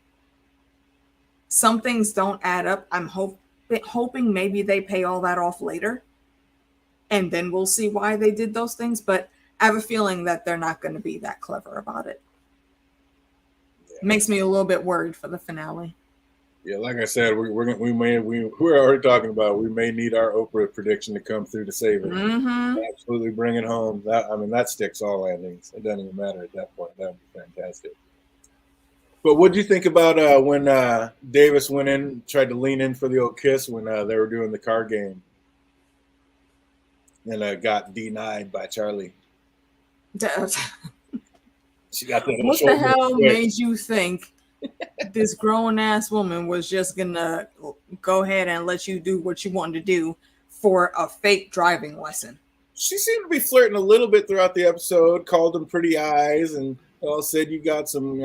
[SPEAKER 3] Some things don't add up. I'm hoping maybe they pay all that off later, and then we'll see why they did those things. But I have a feeling that they're not going to be that clever about it. Yeah. Makes me a little bit worried for the finale.
[SPEAKER 1] Yeah, like I said, we're already talking about we may need our Oprah prediction to come through to save it.
[SPEAKER 3] Mm-hmm.
[SPEAKER 1] Absolutely bring it home. That sticks all landings. It doesn't even matter at that point. That would be fantastic. But what do you think about when Davis went in, tried to lean in for the old kiss when they were doing the card game, and got denied by Charlie? She got that.
[SPEAKER 3] What the hell made you think this grown ass woman was just gonna go ahead and let you do what you wanted to do for a fake driving lesson?
[SPEAKER 1] She seemed to be flirting a little bit throughout the episode, called him pretty eyes, and said you got some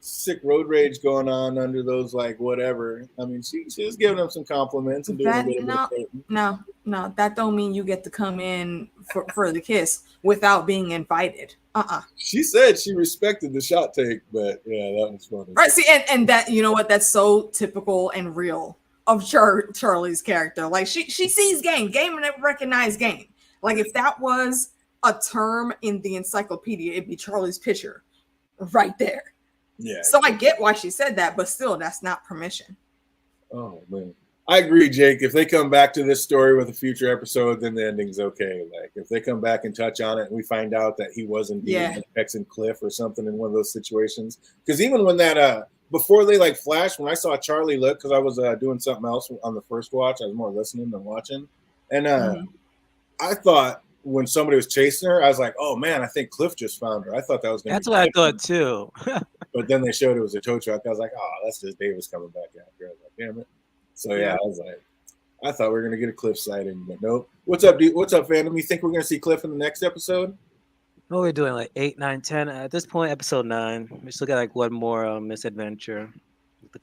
[SPEAKER 1] sick road rage going on under those, like, whatever. I mean, she was giving him some compliments and doing a little bit of flirting.
[SPEAKER 3] No, that don't mean you get to come in for the kiss without being invited.
[SPEAKER 1] She said she respected the shot take, but yeah, that was funny.
[SPEAKER 3] Right, see, and that, you know what, that's so typical and real of Charlie's character. Like, she sees game and recognized game. Like, if that was a term in the encyclopedia, it'd be Charlie's picture right there.
[SPEAKER 1] Yeah.
[SPEAKER 3] So I get why she said that, but still, that's not permission.
[SPEAKER 1] Oh man, I agree, Jake. If they come back to this story with a future episode, then the ending's okay. Like, if they come back and touch on it, and we find out that he was indeed texting Cliff or something in one of those situations. Because even when that before they like flashed, when I saw Charlie look, because I was doing something else on the first watch, I was more listening than watching, and I thought when somebody was chasing her, I was like, oh man, I think Cliff just found her. I thought that was going to be.
[SPEAKER 2] That's what I thought too.
[SPEAKER 1] But then they showed it was a tow truck. I was like, oh, that's just Davis coming back after. I was like, damn it. So yeah, I was like, I thought we were going to get a Cliff sighting, but nope. What's up, dude? What's up, fandom? You think we're going to see Cliff in the next episode?
[SPEAKER 2] What are we doing, like 8, 9, 10? At this point, episode 9. We still got like one more misadventure.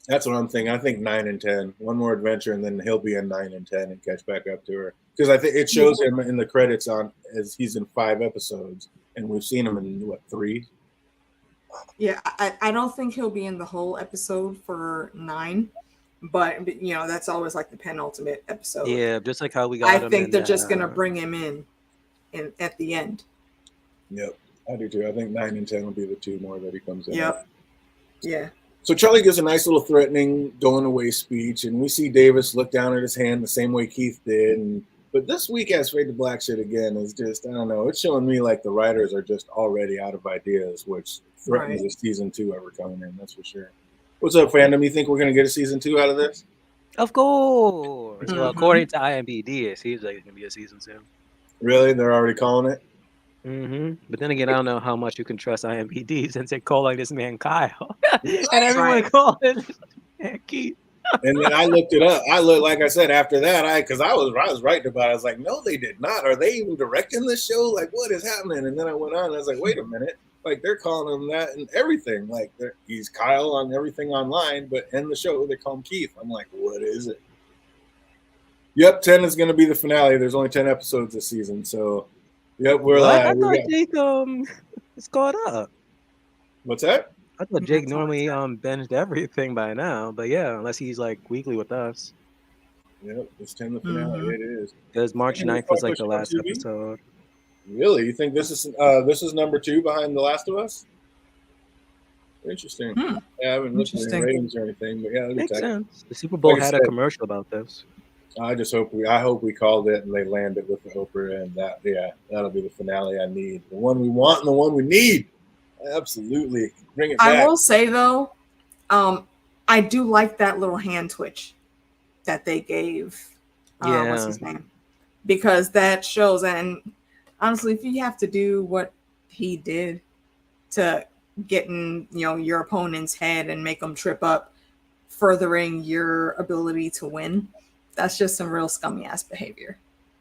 [SPEAKER 1] That's what I'm thinking. I think 9 and 10. One more adventure, and then he'll be in 9 and 10 and catch back up to her. Because I think it shows him in the credits as he's in 5 episodes, and we've seen him in, what, 3?
[SPEAKER 3] Yeah, I don't think he'll be in the whole episode for 9, but you know, that's always like the penultimate episode.
[SPEAKER 2] Yeah, just like how we got him.
[SPEAKER 3] I think they're just gonna bring him in at the end.
[SPEAKER 1] Yep, I do too. I think 9 and 10 will be the 2 more that he comes in.
[SPEAKER 3] Yep. Yeah.
[SPEAKER 1] So Charlie gives a nice little threatening going away speech, and we see Davis look down at his hand the same way Keith did. But this week as Fade to Black shit again is just, I don't know, it's showing me like the writers are just already out of ideas, which threatens a season 2 ever coming in, that's for sure. What's up, fandom? You think we're going to get a season 2 out of this?
[SPEAKER 2] Of course. Well, according to IMDb, it seems like it's going to be a season 2.
[SPEAKER 1] Really? They're already calling it?
[SPEAKER 2] But then again, I don't know how much you can trust IMPD since they call like this man Kyle, and
[SPEAKER 1] Right.
[SPEAKER 2] everyone called it Keith.
[SPEAKER 1] And then I looked it up. Like I said, after that, because I was writing about it. I was like, no, they did not. Are they even directing this show? Like, what is happening? And then I went on and I was like, wait a minute. Like, they're calling him that and everything. Like, he's Kyle on everything online, but in the show, they call him Keith. I'm like, what is it? Yep, 10 is going to be the finale. There's only 10 episodes this season. So, yep, we're
[SPEAKER 2] What? I
[SPEAKER 1] live.
[SPEAKER 2] thought Jake is caught up.
[SPEAKER 1] What's that?
[SPEAKER 2] I thought Jake normally binged everything by now, but yeah, unless he's like weekly with us.
[SPEAKER 1] Yep, it's 10 the finale. It is.
[SPEAKER 2] Because March 9th was like the last episode.
[SPEAKER 1] Really? You think this is number 2 behind The Last of Us? Interesting. Yeah, I haven't looked at any ratings or anything, but yeah,
[SPEAKER 2] makes sense. The Super Bowl had a commercial about this.
[SPEAKER 1] I hope we called it and they landed with the Oprah, and that'll be the finale I need. The one we want and the one we need. Absolutely. Bring it back.
[SPEAKER 3] I will say though, I do like that little hand twitch that they gave. What's his name? Because that shows, and honestly, if you have to do what he did to get in, your opponent's head and make them trip up, furthering your ability to win, that's just some real scummy ass behavior.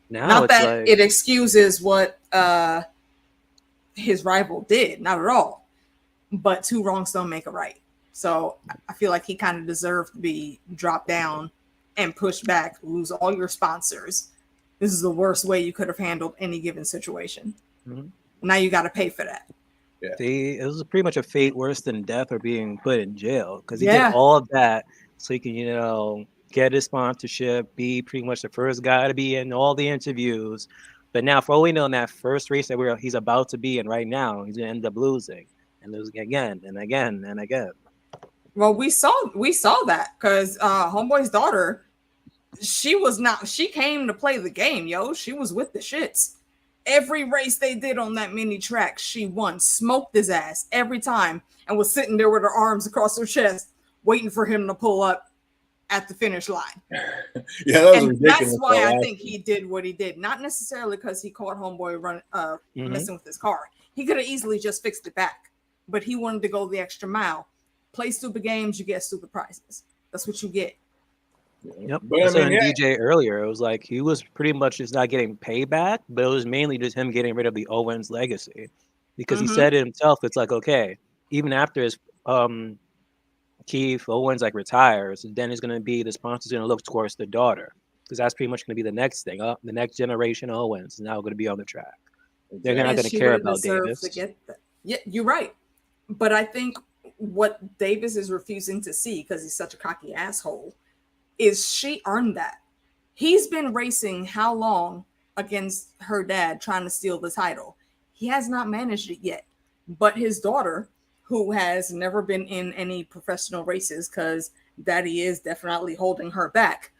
[SPEAKER 3] Not that it excuses what his rival did, not at all. But 2 wrongs don't make a right. So I feel like he kind of deserved to be dropped down and pushed back, lose all your sponsors. This is the worst way you could have handled any given situation. Now you got to pay for that.
[SPEAKER 1] Yeah.
[SPEAKER 2] It was pretty much a fate worse than death or being put in jail, because he did all of that so he can, get his sponsorship, be pretty much the first guy to be in all the interviews. But now, for all we know, in that first race that he's about to be in right now, he's going to end up losing and losing again and again and again.
[SPEAKER 3] Well, we saw that because homeboy's daughter, she came to play the game, yo. She was with the shits. Every race they did on that mini track, she won, smoked his ass every time, and was sitting there with her arms across her chest, waiting for him to pull up at the finish line.
[SPEAKER 1] Yeah, that was ridiculous.
[SPEAKER 3] That's why I think he did what he did. Not necessarily because he caught homeboy messing with his car. He could have easily just fixed it back, but he wanted to go the extra mile. Play stupid games, you get stupid prizes. That's what you get.
[SPEAKER 2] Yep. But I said DJ earlier, it was like he was pretty much just not getting payback, but it was mainly just him getting rid of the Owens legacy, because he said it himself. It's like, okay, even after his Keith Owens like retires, then it's going to be the sponsor's going to look towards the daughter, because that's pretty much going to be the next thing. The next generation Owens is now going to be on the track. They're not going to care about Davis.
[SPEAKER 3] Yeah, you're right. But I think what Davis is refusing to see, because he's such a cocky asshole, is she earned that. He's been racing how long against her dad trying to steal the title? He has not managed it yet. But his daughter, who has never been in any professional races because daddy is definitely holding her back,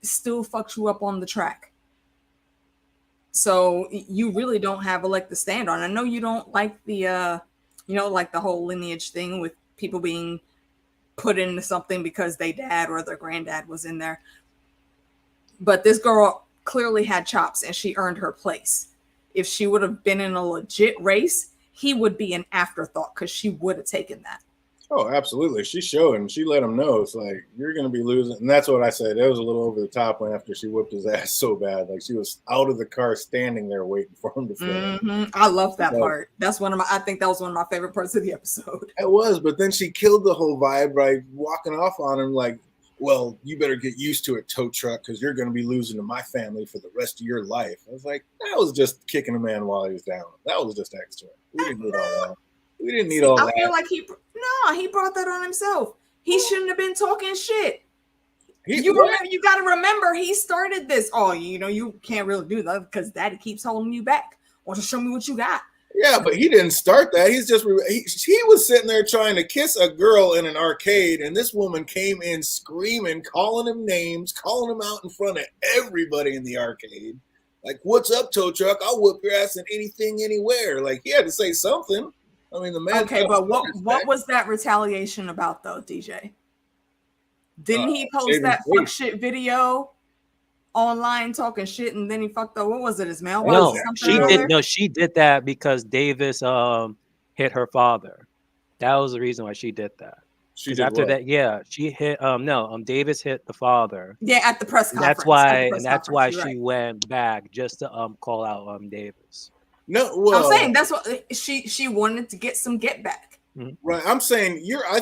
[SPEAKER 3] still fucks you up on the track. So you really don't have a leg to stand on. I know you don't like the, like the whole lineage thing with people being put into something because their dad or their granddad was in there. But this girl clearly had chops and she earned her place. If she would have been in a legit race, he would be an afterthought because she would have taken that.
[SPEAKER 1] Oh, absolutely. She showed him. She let him know. It's like, you're going to be losing. And that's what I said. It was a little over the top when after she whooped his ass so bad. Like, she was out of the car standing there waiting for him to finish.
[SPEAKER 3] I love that part. That's I think that was one of my favorite parts of the episode.
[SPEAKER 1] It was, but then she killed the whole vibe by walking off on him like, well, you better get used to it, tow truck, because you're going to be losing to my family for the rest of your life. I was like, that was just kicking a man while he was down. That was just extra. We didn't need all that. We didn't need all that.
[SPEAKER 3] I feel like he brought that on himself. He shouldn't have been talking shit. You got to remember, he started this. Oh, you can't really do that because daddy keeps holding you back. Why don't you show me what you got?
[SPEAKER 1] Yeah, but he didn't start that. He's just he was sitting there trying to kiss a girl in an arcade, and this woman came in screaming, calling him names, calling him out in front of everybody in the arcade. Like, what's up, tow truck? I'll whoop your ass in anything, anywhere. Like, he had to say something. I mean, the man.
[SPEAKER 3] Okay, but what was that retaliation about, though, DJ? Didn't he post that fuck shit video online talking shit, and then he fucked up. What was it? His mailbox
[SPEAKER 2] No,
[SPEAKER 3] or something?
[SPEAKER 2] she
[SPEAKER 3] earlier?
[SPEAKER 2] did. No, she did that because Davis hit her father. That was the reason why she did that.
[SPEAKER 1] She
[SPEAKER 2] Because
[SPEAKER 1] did
[SPEAKER 2] after
[SPEAKER 1] what?
[SPEAKER 2] that, yeah, she hit Davis hit the father.
[SPEAKER 3] Yeah, at the press
[SPEAKER 2] And
[SPEAKER 3] conference.
[SPEAKER 2] that's why,
[SPEAKER 3] At the press
[SPEAKER 2] and that's
[SPEAKER 3] conference,
[SPEAKER 2] why
[SPEAKER 3] you're
[SPEAKER 2] she
[SPEAKER 3] right.
[SPEAKER 2] went back just to call out Davis.
[SPEAKER 1] No, well,
[SPEAKER 3] I'm saying that's what she wanted to get some get back.
[SPEAKER 1] right. I'm saying I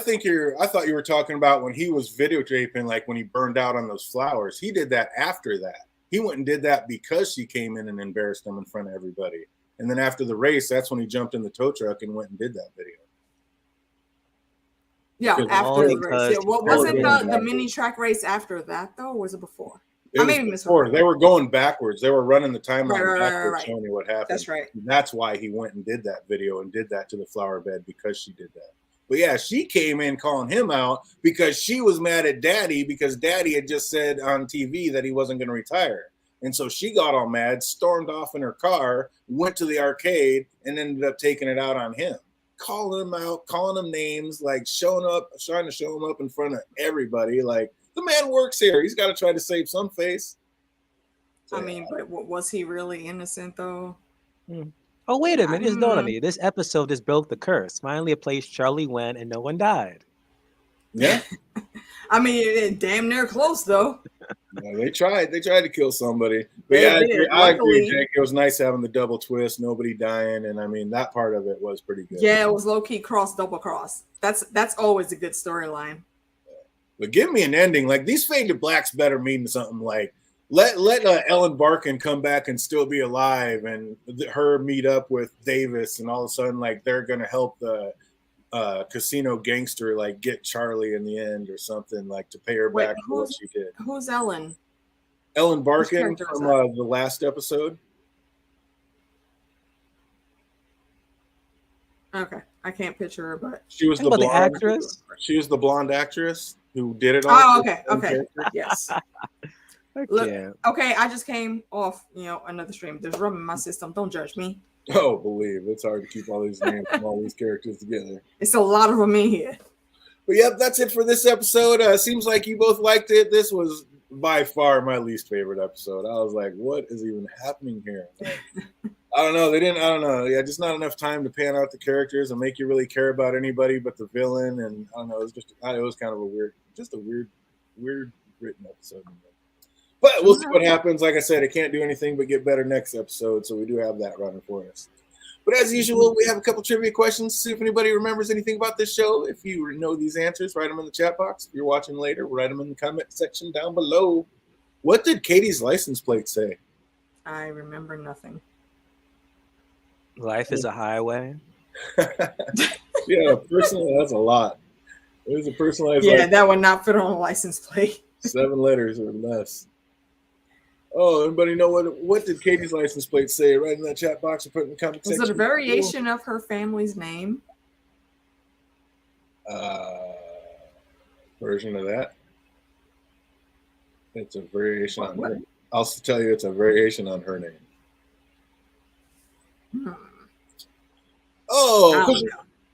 [SPEAKER 1] thought you were talking about when he was videotaping, like when he burned out on those flowers. He did that after that. He went and did that because she came in and embarrassed him in front of everybody. And then after the race, that's when he jumped in the tow truck and went and did that video.
[SPEAKER 3] Yeah,
[SPEAKER 1] Because
[SPEAKER 3] after
[SPEAKER 2] Only
[SPEAKER 3] the race.
[SPEAKER 2] because
[SPEAKER 3] Yeah,
[SPEAKER 2] he
[SPEAKER 3] what
[SPEAKER 2] felt
[SPEAKER 3] wasn't
[SPEAKER 2] good
[SPEAKER 3] the
[SPEAKER 2] about
[SPEAKER 3] mini track race after that though? Or was it before?
[SPEAKER 1] it was
[SPEAKER 3] maybe
[SPEAKER 1] before. They were going backwards. They were running the timeline
[SPEAKER 3] Right,
[SPEAKER 1] backwards,
[SPEAKER 3] right.
[SPEAKER 1] showing you what happened.
[SPEAKER 3] That's right.
[SPEAKER 1] And that's why he went and did that video and did that to the flower bed, because she did that. But yeah, she came in calling him out because she was mad at Daddy because Daddy had just said on TV that he wasn't going to retire. And so she got all mad, stormed off in her car, went to the arcade, and ended up taking it out on him, calling him out, calling him names, like showing up, trying to show him up in front of everybody. Like, the man works here. He's got to try to save some face. So,
[SPEAKER 3] I mean, but was he really innocent though?
[SPEAKER 2] Oh, wait a minute. It's dawned on me. This episode just broke the curse. Finally, a place Charlie went and no one died.
[SPEAKER 1] yeah.
[SPEAKER 3] I mean, damn near close though.
[SPEAKER 1] Yeah, they tried to kill somebody. But
[SPEAKER 3] They
[SPEAKER 1] yeah,
[SPEAKER 3] did.
[SPEAKER 1] I agree,
[SPEAKER 3] Luckily-
[SPEAKER 1] Jake. It was nice having the double twist, nobody dying, and I mean that part of it was pretty good.
[SPEAKER 3] Yeah, it was low key double cross. That's always a good storyline.
[SPEAKER 1] But give me an ending. Like, these faded blacks better mean something. Like, let Ellen Barkin come back and still be alive, and her meet up with Davis, and all of a sudden, like, they're gonna help the casino gangster, like, get Charlie in the end or something, like, to pay her back for what she did.
[SPEAKER 3] Who's Ellen?
[SPEAKER 1] Ellen Barkin
[SPEAKER 3] character was
[SPEAKER 1] from the last episode.
[SPEAKER 3] Okay, I can't picture her, but
[SPEAKER 1] She was the
[SPEAKER 2] What, the
[SPEAKER 1] blonde
[SPEAKER 2] actress?
[SPEAKER 1] She was the blonde actress who did it all.
[SPEAKER 3] oh, okay, yes. Look,
[SPEAKER 2] Yeah.
[SPEAKER 3] okay, I just came off, another stream. There's rum in my system. Don't judge me.
[SPEAKER 1] Oh, believe it's hard to keep all these names from all these characters together.
[SPEAKER 3] It's a lot of them in here.
[SPEAKER 1] But yep, that's it for this episode. Seems like you both liked it. This was by far my least favorite episode. I was like, what is even happening here? Like, I don't know. I don't know. Yeah, just not enough time to pan out the characters and make you really care about anybody but the villain. And I don't know. It was kind of a weird written episode. But we'll see what happens. Like I said, it can't do anything but get better next episode. So we do have that running for us. But as usual, we have a couple trivia questions to see if anybody remembers anything about this show. If you know these answers, write them in the chat box. If you're watching later, write them in the comment section down below. What did Katie's license plate say?
[SPEAKER 3] I remember nothing.
[SPEAKER 2] Life is a highway.
[SPEAKER 1] Yeah, personally, that's a lot. It was a personalized.
[SPEAKER 3] Yeah,
[SPEAKER 1] license.
[SPEAKER 3] that would not fit on a license plate.
[SPEAKER 1] 7 letters or less. Oh, anybody know what did Katie's license plate say? Right in that chat box or put in the comment section.
[SPEAKER 3] Was it a variation of her family's name?
[SPEAKER 1] Version of that. It's a variation on her. I'll tell you, it's a variation on her name. Oh,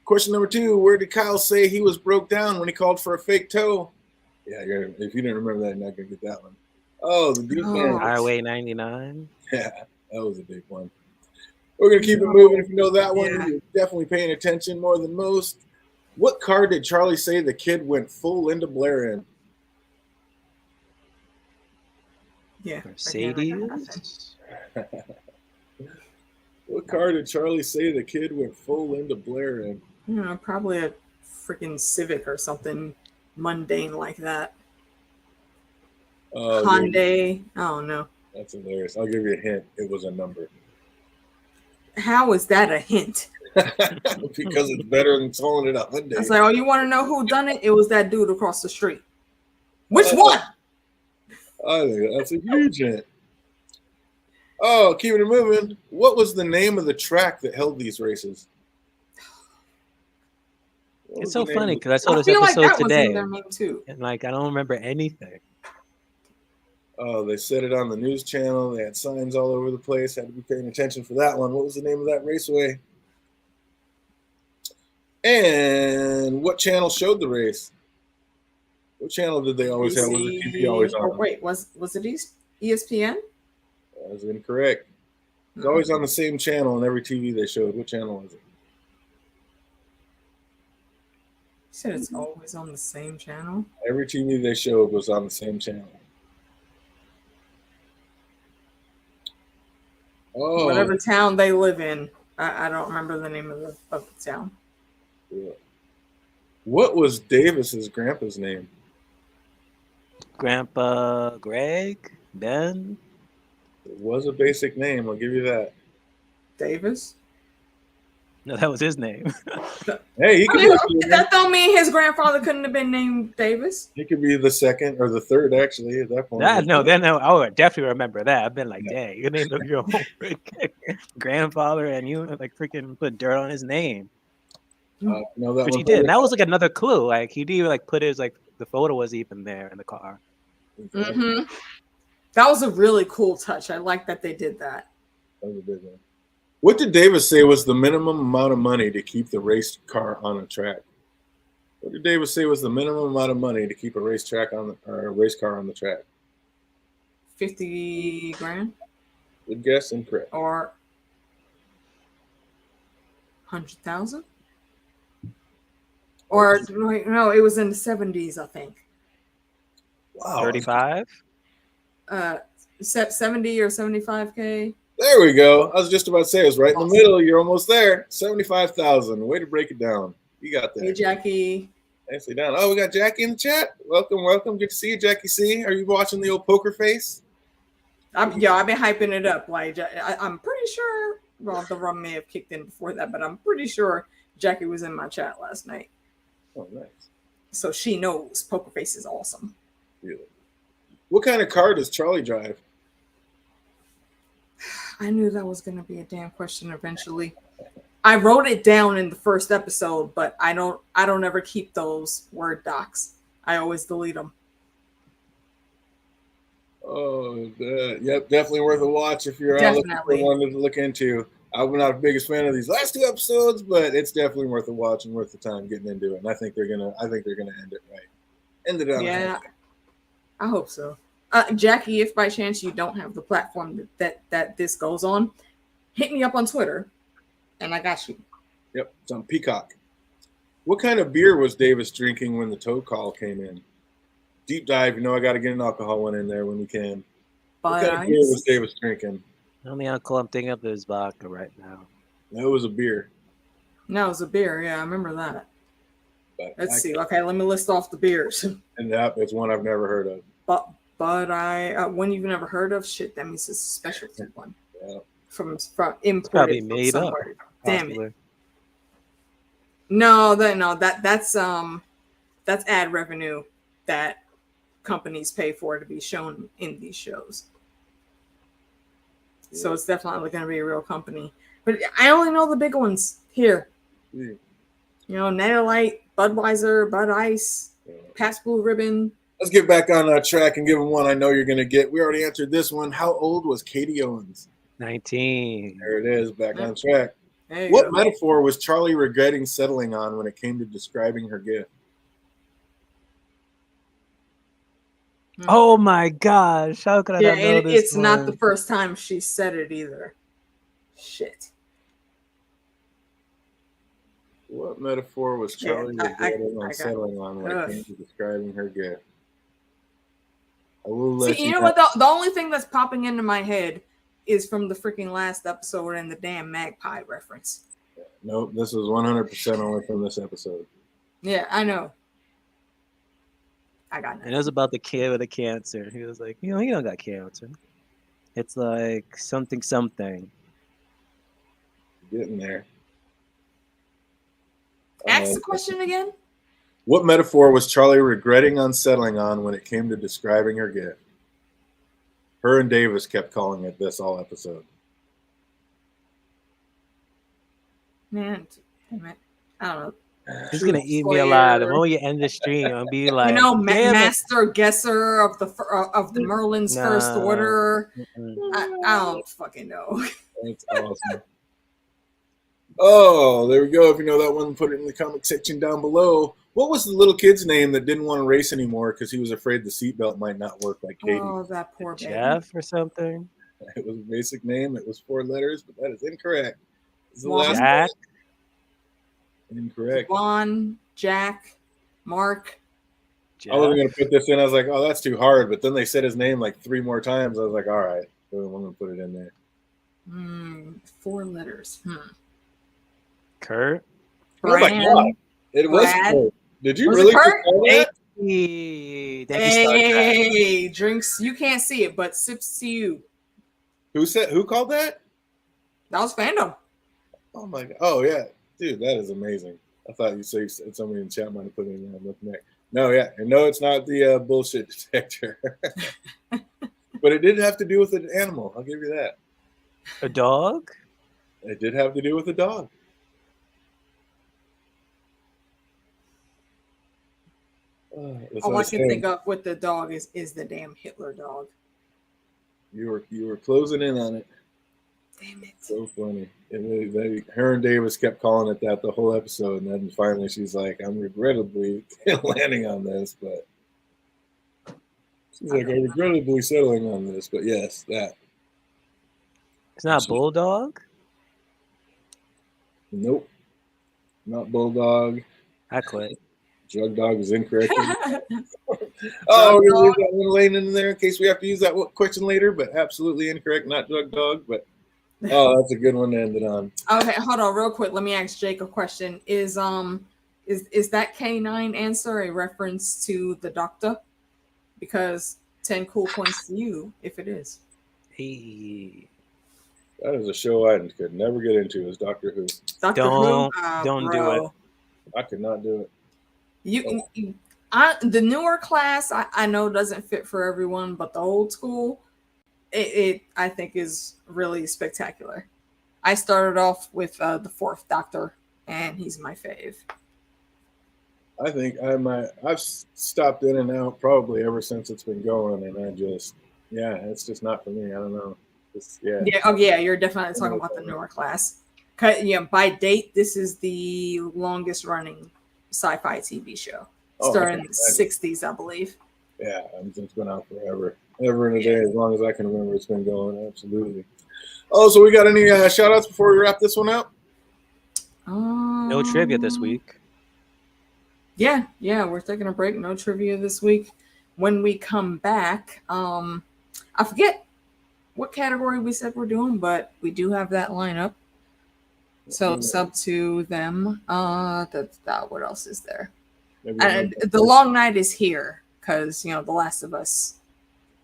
[SPEAKER 1] question number 2. Where did Kyle say he was broke down when he called for a fake toe? Yeah, if you didn't remember that, you're not going to get that one. Oh, the deep man.
[SPEAKER 2] Highway 99.
[SPEAKER 1] Yeah, that was a big one. We're going to keep it moving. If you know that one, you're definitely paying attention more than most. What car did Charlie say the kid went full Linda Blair in?
[SPEAKER 3] Yeah.
[SPEAKER 2] Mercedes.
[SPEAKER 1] What car did Charlie say the kid went full Linda Blair in?
[SPEAKER 3] Probably a freaking Civic or something mundane like that. Hyundai. Oh no.
[SPEAKER 1] That's hilarious. I'll give you a hint. It was a number.
[SPEAKER 3] How is that a hint?
[SPEAKER 1] Because it's better than calling it a Hyundai.
[SPEAKER 3] I was like, oh, you want to know who done it? It was that dude across the street. Which one?
[SPEAKER 1] I think that's a huge hint. Oh, keeping it moving. What was the name of the track that held these races?
[SPEAKER 2] It's so funny because I saw this
[SPEAKER 3] feel like
[SPEAKER 2] episode
[SPEAKER 3] that was
[SPEAKER 2] today,
[SPEAKER 3] in their name too.
[SPEAKER 2] and I don't remember anything.
[SPEAKER 1] Oh, they said it on the news channel. They had signs all over the place. Had to be paying attention for that one. What was the name of that raceway? And what channel showed the race? What channel did they always have? Was the TV always on?
[SPEAKER 3] Wait, was it East? ESPN?
[SPEAKER 1] That was incorrect. It's always on the same channel on every TV they showed. What channel was it?
[SPEAKER 3] You said it's always on the same channel?
[SPEAKER 1] Every TV they showed was on the same channel. Oh.
[SPEAKER 3] Whatever town they live in. I don't remember the name of the town.
[SPEAKER 1] Yeah. What was Davis's grandpa's name?
[SPEAKER 2] Grandpa Greg? Ben?
[SPEAKER 1] It was a basic name. I'll give you that.
[SPEAKER 3] Davis?
[SPEAKER 2] No, that was his name.
[SPEAKER 1] Hey, he could
[SPEAKER 3] that don't mean his grandfather couldn't have been named Davis.
[SPEAKER 1] He could be the second or the third, actually, at that point.
[SPEAKER 2] I would definitely remember that. I've been like, dang, you named your whole grandfather and you like freaking put dirt on his name.
[SPEAKER 1] No, that
[SPEAKER 2] Which he did. And that was like another clue. Like he didn't like put his like the photo was even there in the car.
[SPEAKER 3] Mm-hmm. That was a really cool touch. I like that they did that.
[SPEAKER 1] That was a big one. What did Davis say was the minimum amount of money to keep the race car on a track? What did Davis say was the minimum amount of money to keep a race car on the track?
[SPEAKER 3] 50 grand?
[SPEAKER 1] Good guess, incorrect.
[SPEAKER 3] Or 100,000? Or no, it was in the 70s, I think.
[SPEAKER 1] Wow.
[SPEAKER 2] 35?
[SPEAKER 3] 70 or 75K.
[SPEAKER 1] There we go. I was just about to say it was right in the middle. You're almost there. 75,000. Way to break it down. You got that.
[SPEAKER 3] Hey, Jackie.
[SPEAKER 1] Nicely done. Oh, we got Jackie in the chat. Welcome. Good to see you, Jackie C. Are you watching the old poker face?
[SPEAKER 3] I've been hyping it up. Like I'm pretty sure. Well, the rum may have kicked in before that, but I'm pretty sure Jackie was in my chat last night.
[SPEAKER 1] Oh, nice.
[SPEAKER 3] So she knows poker face is awesome.
[SPEAKER 1] Really? What kind of car does Charlie drive?
[SPEAKER 3] I knew that was going to be a damn question eventually. I wrote it down in the first episode, but I don't ever keep those Word docs. I always delete them.
[SPEAKER 1] Oh, yep, definitely worth a watch if you're looking for one to look into. I'm not the biggest fan of these last two episodes, but it's definitely worth a watch and worth the time getting into it. And I think they're gonna end it right. End it on.
[SPEAKER 3] Yeah, I hope so. Jackie, if by chance you don't have the platform that this goes on, hit me up on Twitter, and I got you.
[SPEAKER 1] Yep, it's on Peacock. What kind of beer was Davis drinking when the tow call came in? Deep dive, I got to get an alcohol one in there when we can. What kind of beer was Davis drinking?
[SPEAKER 2] The only alcohol I'm thinking of is vodka right now.
[SPEAKER 1] No, it was a beer.
[SPEAKER 3] No, it was a beer. Yeah, I remember that. Let's see. Okay, let me list off the beers.
[SPEAKER 1] And that is one I've never heard of.
[SPEAKER 3] But one you've never heard of? Shit, that means it's a specialty one.
[SPEAKER 1] Yeah.
[SPEAKER 3] From imported
[SPEAKER 2] probably made
[SPEAKER 3] from
[SPEAKER 2] up.
[SPEAKER 3] Damn it. No, that's ad revenue that companies pay for to be shown in these shows. Yeah. So it's definitely going to be a real company. But I only know the big ones here. Yeah. Natty Light, Budweiser, Bud Ice, Pabst Blue Ribbon.
[SPEAKER 1] Let's get back on that track and give them one I know you're going to get. We already answered this one. How old was Katie Owens?
[SPEAKER 2] 19.
[SPEAKER 1] There it is, back on track. What metaphor was Charlie regretting settling on when it came to describing her gift?
[SPEAKER 2] Oh my gosh! How could I not know this?
[SPEAKER 3] It's not the first time she said it either. Shit.
[SPEAKER 1] What metaphor was Charlie regretting settling on when it came to describing her gift? I will let
[SPEAKER 3] you know what? The only thing that's popping into my head is from the freaking last episode and the damn magpie reference.
[SPEAKER 1] Nope, this is 100% only from this episode.
[SPEAKER 3] Yeah, I know. I got it.
[SPEAKER 2] And it was about the kid with the cancer. He was like, he don't got cancer. It's like something.
[SPEAKER 1] Getting there.
[SPEAKER 3] Ask the question again.
[SPEAKER 1] What metaphor was Charlie regretting settling on when it came to describing her gift? Her and Davis kept calling it this all episode.
[SPEAKER 3] Man, damn it. I don't know.
[SPEAKER 2] He's gonna eat me alive. The moment you end the stream, I'll be like,
[SPEAKER 3] master guesser of the Merlin's first order. I don't fucking know.
[SPEAKER 1] That's awesome. Oh, there we go. If you know that one, put it in the comment section down below. What was the little kid's name that didn't want to race anymore because he was afraid the seatbelt might not work like Katie?
[SPEAKER 3] Oh, that poor baby.
[SPEAKER 2] Jeff or something.
[SPEAKER 1] It was a basic name. It was 4 letters, but that is incorrect. This is the
[SPEAKER 3] Juan.
[SPEAKER 1] last
[SPEAKER 2] Jack.
[SPEAKER 1] one. Incorrect.
[SPEAKER 3] Juan, Jack, Mark.
[SPEAKER 1] I wasn't
[SPEAKER 2] Jeff.
[SPEAKER 1] going to put this in. I was like, oh, that's too hard. But then they said his name like 3 more times. I was like, all right, boom, I'm going to put it in there.
[SPEAKER 3] 4 letters.
[SPEAKER 2] Kurt.
[SPEAKER 1] Oh my
[SPEAKER 3] Brand.
[SPEAKER 1] God. It was
[SPEAKER 3] Brad.
[SPEAKER 1] Kurt. Did you
[SPEAKER 3] Was it
[SPEAKER 1] really
[SPEAKER 3] Kurt?
[SPEAKER 1] call that?
[SPEAKER 2] Hey, thank you, Star Trek.
[SPEAKER 3] Hey, drinks. You can't see it, but sips to you.
[SPEAKER 1] Who called that?
[SPEAKER 3] That was fandom.
[SPEAKER 1] Oh my God. Oh yeah. Dude, that is amazing. I thought you said somebody in the chat might have put it in there. I'm looking at. No, yeah. And no, it's not the bullshit detector. But it did have to do with an animal. I'll give you that.
[SPEAKER 2] A dog?
[SPEAKER 1] It did have to do with a dog.
[SPEAKER 3] All I can think of with the dog is the damn Hitler dog.
[SPEAKER 1] You were closing in on it.
[SPEAKER 3] Damn it.
[SPEAKER 1] So funny. And her and Davis kept calling it that the whole episode, and then finally she's like, "I'm regrettably landing on this," but she's like, "I'm regrettably settling on this." But yes, that.
[SPEAKER 2] It's not a bulldog?
[SPEAKER 1] Nope. Not bulldog.
[SPEAKER 2] I quit.
[SPEAKER 1] Drug dog is incorrect. Oh, we're gonna leave that one lane in there in case we have to use that question later, but absolutely incorrect, not drug dog. But oh, that's a good one to end it on.
[SPEAKER 3] Okay, hold on, real quick. Let me ask Jake a question. Is that K9 answer a reference to the Doctor? Because 10 cool points to you if it is.
[SPEAKER 2] Hey.
[SPEAKER 1] That is a show I could never get into. Is Doctor Who?
[SPEAKER 3] Doctor
[SPEAKER 2] Don't
[SPEAKER 3] Who?
[SPEAKER 2] do it.
[SPEAKER 1] I could not do it.
[SPEAKER 3] The newer class I know doesn't fit for everyone, but the old school, it I think is really spectacular. I started off with the 4th Doctor, and he's my fave.
[SPEAKER 1] I think I've stopped in and out probably ever since it's been going, and it's just not for me. I don't know.
[SPEAKER 3] Yeah, you're definitely talking about the newer class. By date, this is the longest running sci-fi TV show. Started in the 60s, I believe.
[SPEAKER 1] Yeah, it's been out forever. Ever in a day, as long as I can remember, it's been going. Absolutely. Oh, so we got any shout outs before we wrap this one out?
[SPEAKER 2] No trivia this week.
[SPEAKER 3] Yeah, we're taking a break. No trivia this week. When we come back, I forget what category we said we're doing, but we do have that lineup. So it's up to them. What else is there? And the long night is here because The Last of Us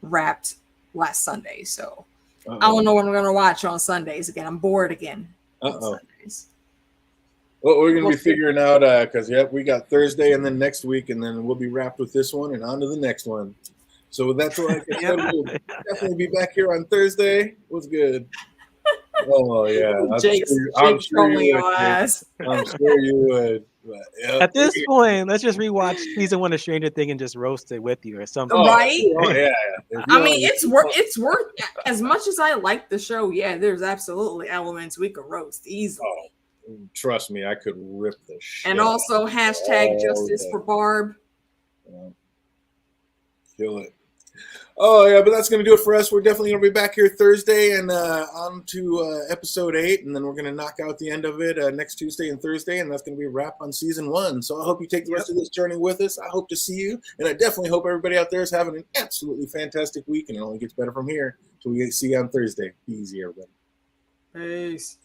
[SPEAKER 3] wrapped last Sunday. So I don't know what I'm gonna watch on Sundays again. I'm bored again on Sundays.
[SPEAKER 1] Well, we're gonna be figuring out because we got Thursday and then next week, and then we'll be wrapped with this one and on to the next one. So that's what I said. We'll definitely be back here on Thursday. What's good? Oh yeah, I'm sure you would. But,
[SPEAKER 2] at this point, let's just rewatch season 1 of Stranger Things and just roast it with you or something.
[SPEAKER 3] Right?
[SPEAKER 1] Oh, yeah.
[SPEAKER 3] I mean, it's worth as much as I like the show. Yeah, there's absolutely elements we could roast easily.
[SPEAKER 1] Oh, trust me, I could rip the shit.
[SPEAKER 3] And also #justice for Barb.
[SPEAKER 1] Yeah. Kill it. Oh, yeah, but that's going to do it for us. We're definitely going to be back here Thursday and on to episode 8, and then we're going to knock out the end of it next Tuesday and Thursday, and that's going to be a wrap on season 1. So I hope you take the rest of this journey with us. I hope to see you, and I definitely hope everybody out there is having an absolutely fantastic week, and it only gets better from here. Till we see you on Thursday. Be easy, everybody.
[SPEAKER 3] Peace.